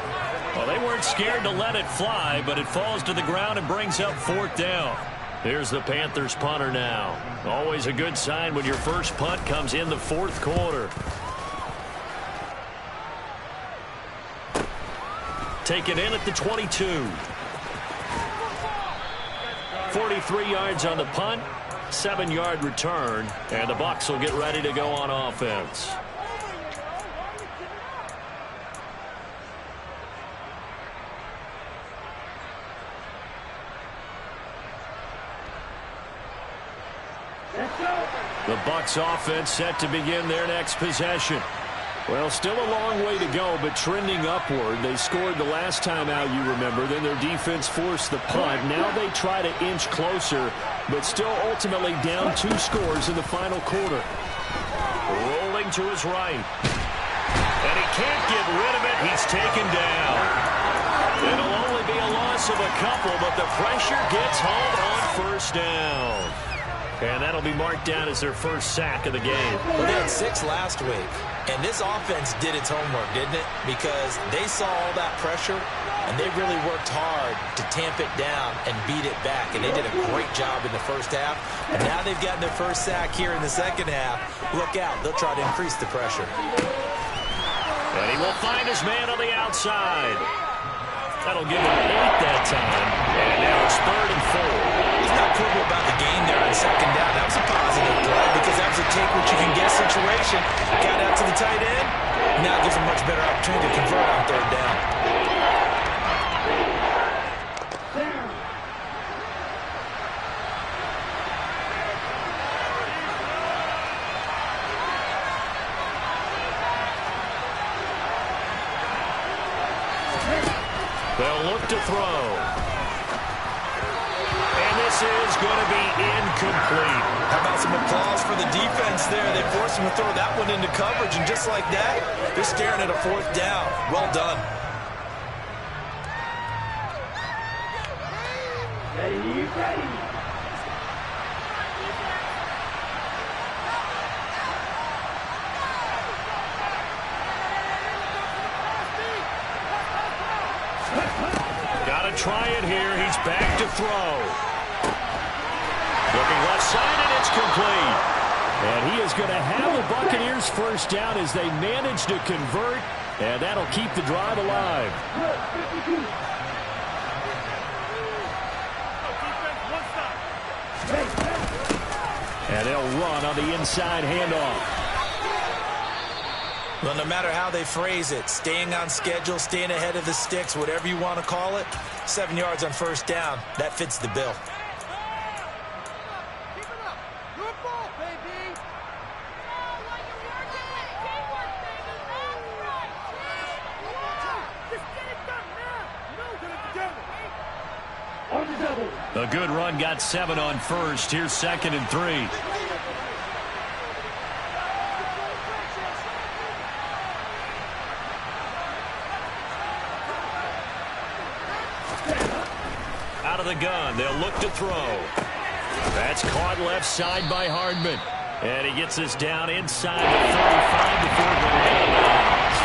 Well, they weren't scared to let it fly, but it falls to the ground and brings up 4th down. Here's the Panthers punter now. Always a good sign when your first punt comes in the 4th quarter. Take it in at the 22. 43 yards on the punt, 7-yard return, and the Bucs will get ready to go on offense. The Bucs offense set to begin their next possession. Well, still a long way to go, but trending upward. They scored the last time out, you remember. Then their defense forced the punt. Now they try to inch closer, but still ultimately down 2 scores in the final quarter. Rolling to his right. And he can't get rid of it. He's taken down. It'll only be a loss of a couple, but the pressure gets home on first down. And that'll be marked down as their first sack of the game. Well, they had 6 last week. And this offense did its homework, didn't it? Because they saw all that pressure, and they really worked hard to tamp it down and beat it back. And they did a great job in the first half. And now they've gotten their first sack here in the second half. Look out. They'll try to increase the pressure. And he will find his man on the outside. That'll give him 8 that time. And now it's 3rd and 4. He's not quibble about the gain there on second down. That was a positive play because that was a take what you can get situation. Got out to the tight end. Now gives him much better opportunity to convert on 3rd down. They'll look to throw. And this is going to be incomplete. How about some applause for the defense there? They forced him to throw that one into coverage, and just like that, they're staring at a 4th down. Well done. Ready. Got to try it here. He's back to throw. Looking left side, and it's complete. And he is going to have the Buccaneers first down as they manage to convert, and that'll keep the drive alive. And they'll run on the inside handoff. Well, no matter how they phrase it, staying on schedule, staying ahead of the sticks, whatever you want to call it, 7 yards on first down, that fits the bill. A good run got 7 on first. Here's 2nd and 3. Out of the gun, they'll look to throw. That's caught left side by Hardman. And he gets this down inside the 35 before going out of bounds.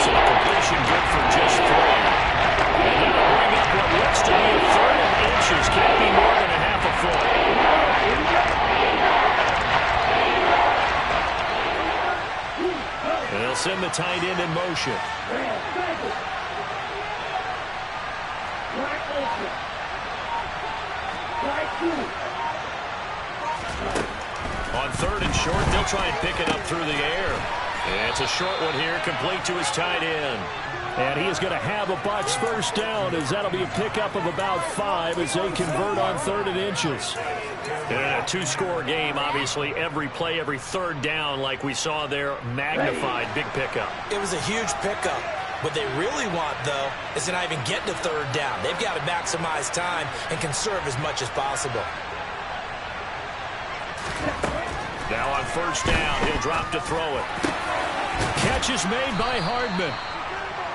So a completion good for just 3. And that'll bring up what looks to be a 3rd and inches. Can't be more than a half a foot. And they'll send the tight end in motion. On 3rd and short, they'll try and pick it up through the air. And it's a short one here, complete to his tight end. And he is going to have a Bucs first down, as that'll be a pickup of about 5 as they convert on 3rd and inches. In a 2-score game, obviously, every play, every 3rd down, like we saw there, magnified, big pickup. It was a huge pickup. What they really want, though, is to not even get to 3rd down. They've got to maximize time and conserve as much as possible. Now on 1st down, he'll drop to throw it. Catch is made by Hardman.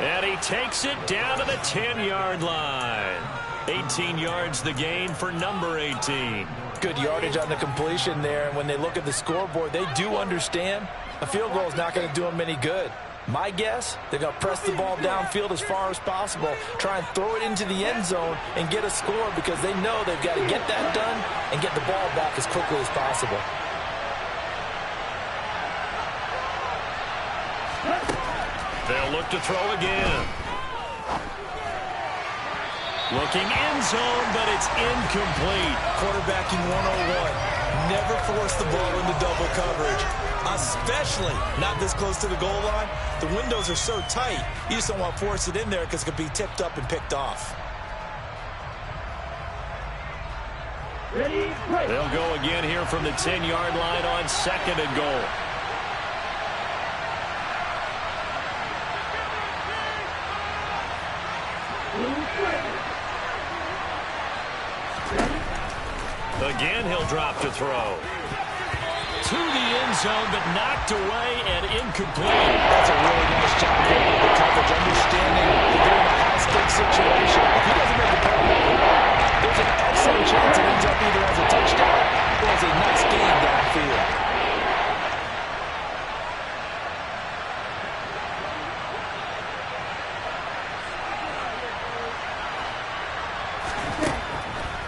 And he takes it down to the 10-yard line. 18 yards the gain for number 18. Good yardage on the completion there, and when they look at the scoreboard, they do understand a field goal is not going to do them any good. My guess, they're going to press the ball downfield as far as possible, try and throw it into the end zone and get a score because they know they've got to get that done and get the ball back as quickly as possible. They'll look to throw again. Looking end zone, but it's incomplete. Quarterbacking 101. Never force the ball into double coverage, especially not this close to the goal line. The windows are so tight, you just don't want to force it in there because it could be tipped up and picked off. They'll go again here from the 10-yard line on 2nd and goal. Again, he'll drop to throw. To the end zone, but knocked away and incomplete. That's a really nice job there with the coverage, understanding that they're in a high-stakes situation. If he doesn't make the play, there's an excellent chance it ends up either as a touchdown or as a nice gain downfield.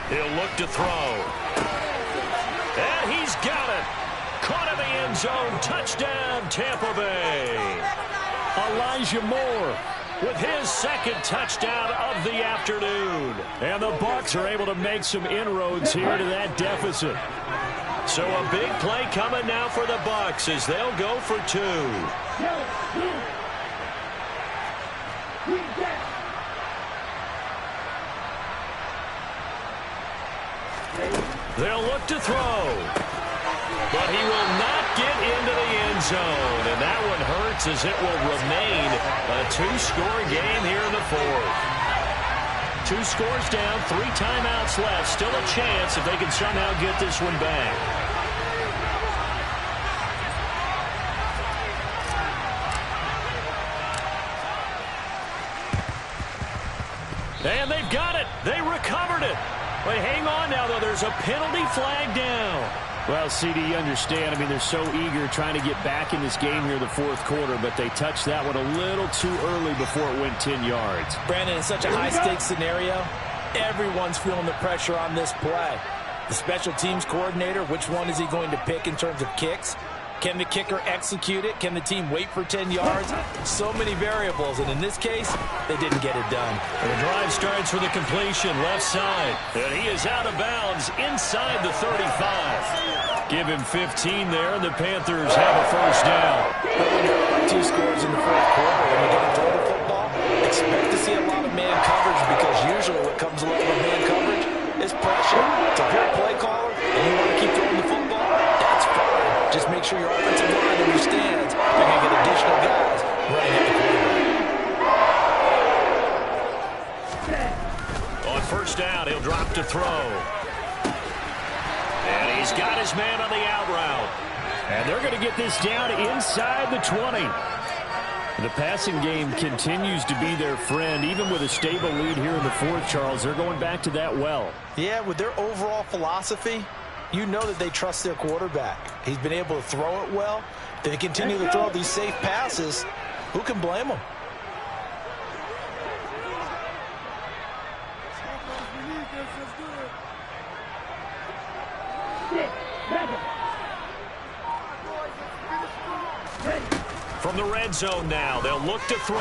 He'll look to throw. And he's got it. Caught in the end zone. Touchdown, Tampa Bay. Elijah Moore with his 2nd touchdown of the afternoon. And the Bucs are able to make some inroads here to that deficit. So a big play coming now for the Bucs as they'll go for 2. They'll look to throw. But he will not get into the end zone. And that one hurts as it will remain a 2-score game here in the 4th. 2 scores down, 3 timeouts left. Still a chance if they can somehow get this one back. And they've got it. They recovered it. But hang on now, though. There's a penalty flag down. Well, CD, you understand. I mean, they're so eager trying to get back in this game here in the 4th quarter, but they touched that one a little too early before it went 10 yards. Brandon, in such a high-stakes scenario, everyone's feeling the pressure on this play. The special teams coordinator, which one is he going to pick in terms of kicks? Can the kicker execute it? Can the team wait for 10 yards? So many variables, and in this case, they didn't get it done. And the drive starts with a completion left side. And he is out of bounds inside the 35. Give him 15 there, and the Panthers have a first down. 2 scores in the 4th quarter. When you get a total football, expect to see a lot of man coverage because usually what comes along with man coverage is pressure. So if you're a play caller and you want to keep throwing the football, that's fine. Just make sure your offensive line understands you're going to get additional guys running at the quarterback. On 1st down, he'll drop to throw. And he's got his man on the out route. And they're going to get this down inside the 20. The passing game continues to be their friend. Even with a stable lead here in the 4th, Charles, they're going back to that well. Yeah, with their overall philosophy, you know that they trust their quarterback. He's been able to throw it well. They continue to throw these safe passes. Who can blame them? From the red zone now, they'll look to throw.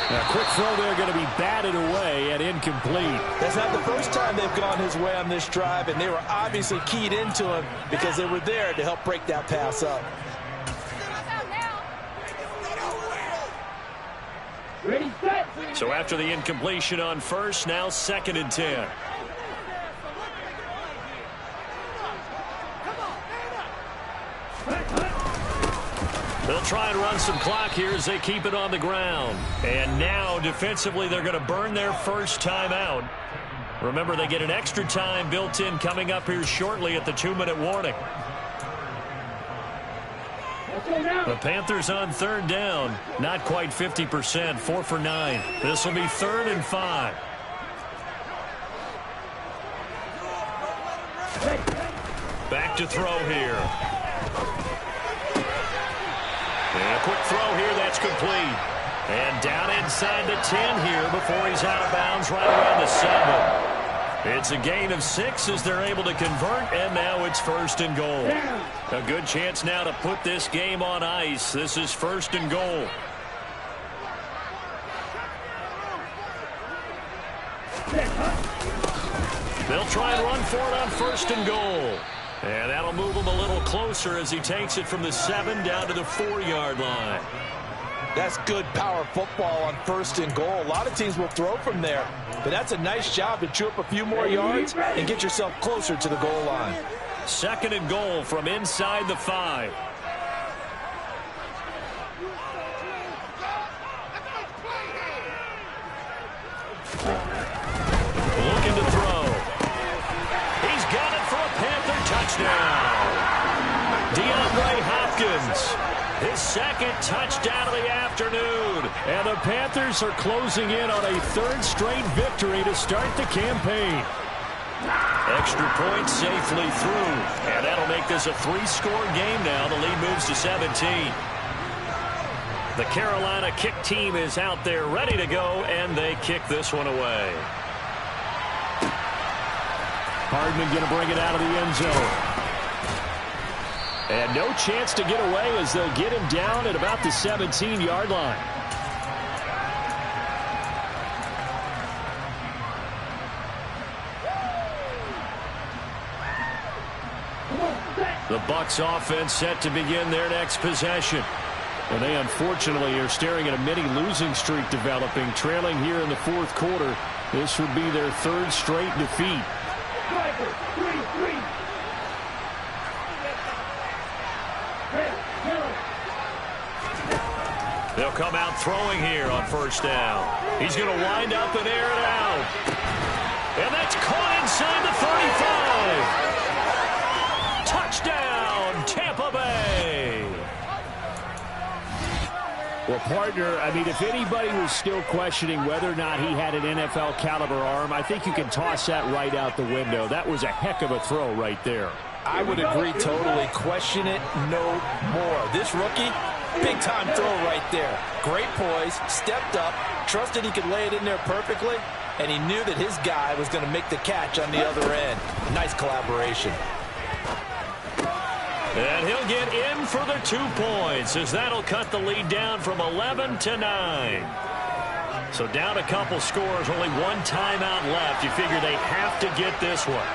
A quick throw there going to be batted away and incomplete. That's not the first time they've gone his way on this drive, and they were obviously keyed into him because they were there to help break that pass up. Ready, set. So after the incompletion on first, now 2nd and 10. They'll try and run some clock here as they keep it on the ground. And now, defensively, they're going to burn their first time out. Remember, they get an extra time built in coming up here shortly at the 2-minute warning. The Panthers on 3rd down. Not quite 50%, 4 for 9. This will be 3rd and 5. Back to throw here. And a quick throw here, that's complete. And down inside the 10 here before he's out of bounds right around the 7. It's a gain of 6 as they're able to convert, and now it's 1st and goal. A good chance now to put this game on ice. This is 1st and goal. They'll try and run for it on 1st and goal. And that'll move him a little closer as he takes it from the 7 down to the 4-yard line. That's good power football on 1st and goal. A lot of teams will throw from there, but that's a nice job to chew up a few more yards and get yourself closer to the goal line. 2nd and goal from inside the 5. Looking to throw. He's got it for a Panther touchdown. DeAndre Hopkins, his 2nd touchdown of the afternoon. And the Panthers are closing in on a 3rd straight victory to start the campaign. Extra point safely through. And that'll make this a 3-score game now. The lead moves to 17. The Carolina kick team is out there ready to go, and they kick this one away. Hardman going to bring it out of the end zone. And no chance to get away as they'll get him down at about the 17-yard line. The Bucs offense set to begin their next possession. And they unfortunately are staring at a mini losing streak developing, trailing here in the 4th quarter. This would be their 3rd straight defeat. They'll come out throwing here on 1st down. He's going to wind up and air it out. And that's caught inside the 35. Touchdown, Tampa Bay. Well, partner, I mean, if anybody was still questioning whether or not he had an NFL caliber arm, I think you can toss that right out the window. That was a heck of a throw right there. I would agree totally. Question it no more. This rookie, big time throw right there. Great poise, stepped up, trusted he could lay it in there perfectly, and he knew that his guy was going to make the catch on the other end. Nice collaboration. And he'll get in for the 2 points as that'll cut the lead down from 11 to 9. So down a couple scores, only 1 timeout left. You figure they have to get this one.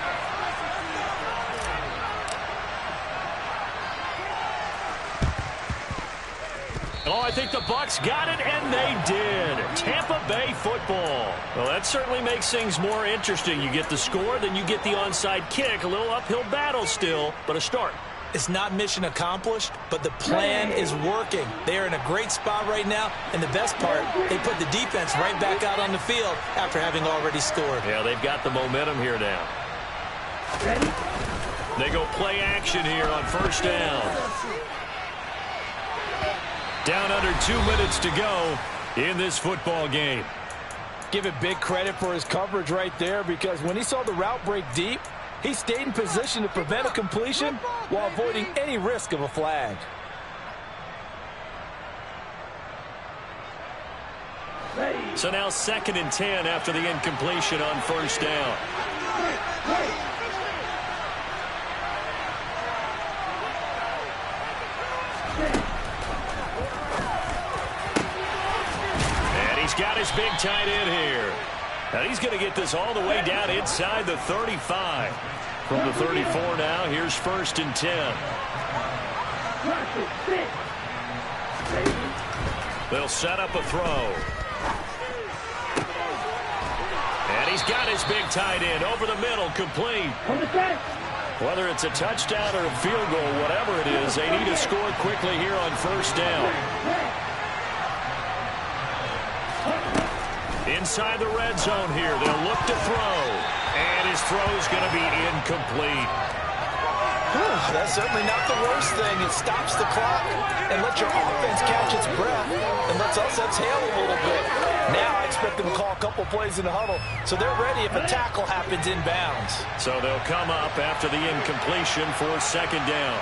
Oh, I think the Bucs got it, and they did. Tampa Bay football. Well, that certainly makes things more interesting. You get the score, then you get the onside kick. A little uphill battle still, but a start. It's not mission accomplished, but the plan is working. They are in a great spot right now, and the best part, they put the defense right back out on the field after having already scored. Yeah, they've got the momentum here now. They go play action here on 1st down. Down under 2 minutes to go in this football game. Give it big credit for his coverage right there, because when he saw the route break deep, he stayed in position to prevent a completion while avoiding any risk of a flag. So now 2nd and 10 after the incompletion on 1st down. He's got his big tight end here. And he's going to get this all the way down inside the 35. From the 34 now, here's 1st and 10. They'll set up a throw. And he's got his big tight end over the middle, complete. Whether it's a touchdown or a field goal, whatever it is, they need to score quickly here on 1st down. Inside the red zone here, they'll look to throw. And his throw's going to be incomplete. That's certainly not the worst thing. It stops the clock and lets your offense catch its breath and lets us exhale a little bit. Now I expect them to call a couple plays in the huddle so they're ready if a tackle happens inbounds. So they'll come up after the incompletion for 2nd down.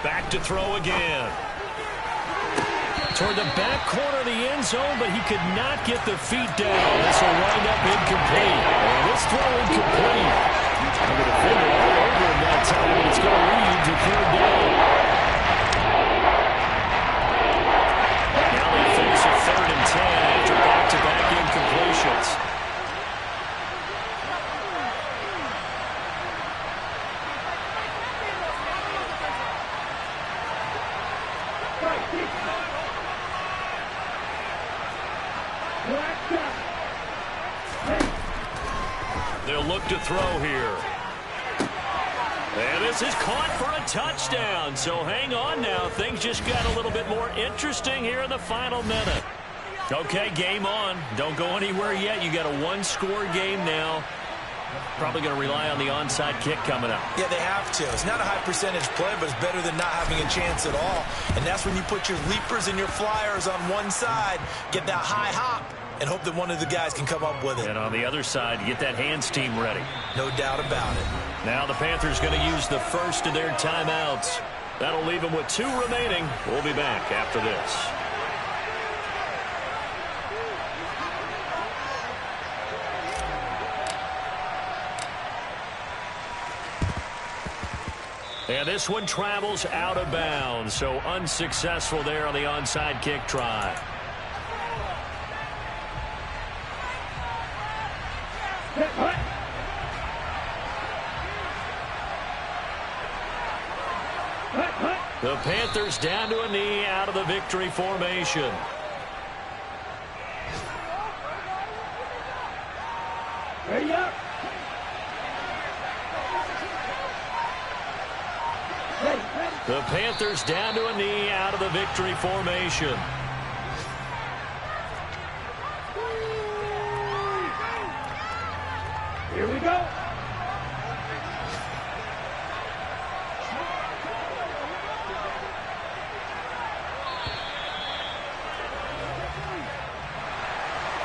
Back to throw again. Toward the back corner of the end zone, but he could not get the feet down. This will wind up incomplete. And this throw incomplete. And the defender all over him that time, and it's going to lead to 3rd down. Now they face a 3rd and 10 after back-to-back incompletions. They'll look to throw here. And this is caught for a touchdown. So hang on now. Things just got a little bit more interesting here in the final minute. Okay, game on. Don't go anywhere yet. You got a 1-score game now. Probably going to rely on the onside kick coming up. Yeah, they have to. It's not a high percentage play, but it's better than not having a chance at all. And that's when you put your leapers and your flyers on one side, get that high hop, and hope that one of the guys can come up with it. And on the other side, get that hands team ready. No doubt about it. Now the Panthers going to use the first of their timeouts. That'll leave them with 2 remaining. We'll be back after this. And this one travels out of bounds, so unsuccessful there on the onside kick try. The Panthers down to a knee out of the victory formation. Ready up. The Panthers down to a knee out of the victory formation. Here we go.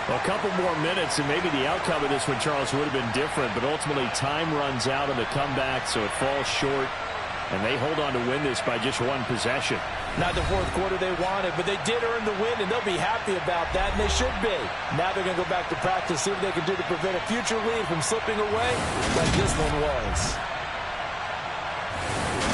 A couple more minutes, and maybe the outcome of this one, Charles, would have been different, but ultimately time runs out on the comeback, so it falls short. And they hold on to win this by just 1 possession. Not the 4th quarter they wanted, but they did earn the win, and they'll be happy about that, and they should be. Now they're going to go back to practice, see what they can do to prevent a future lead from slipping away like this one was.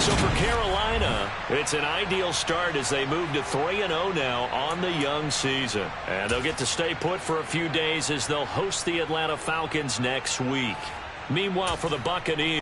So for Carolina, it's an ideal start as they move to 3-0 now on the young season. And they'll get to stay put for a few days as they'll host the Atlanta Falcons next week. Meanwhile, for the Buccaneers,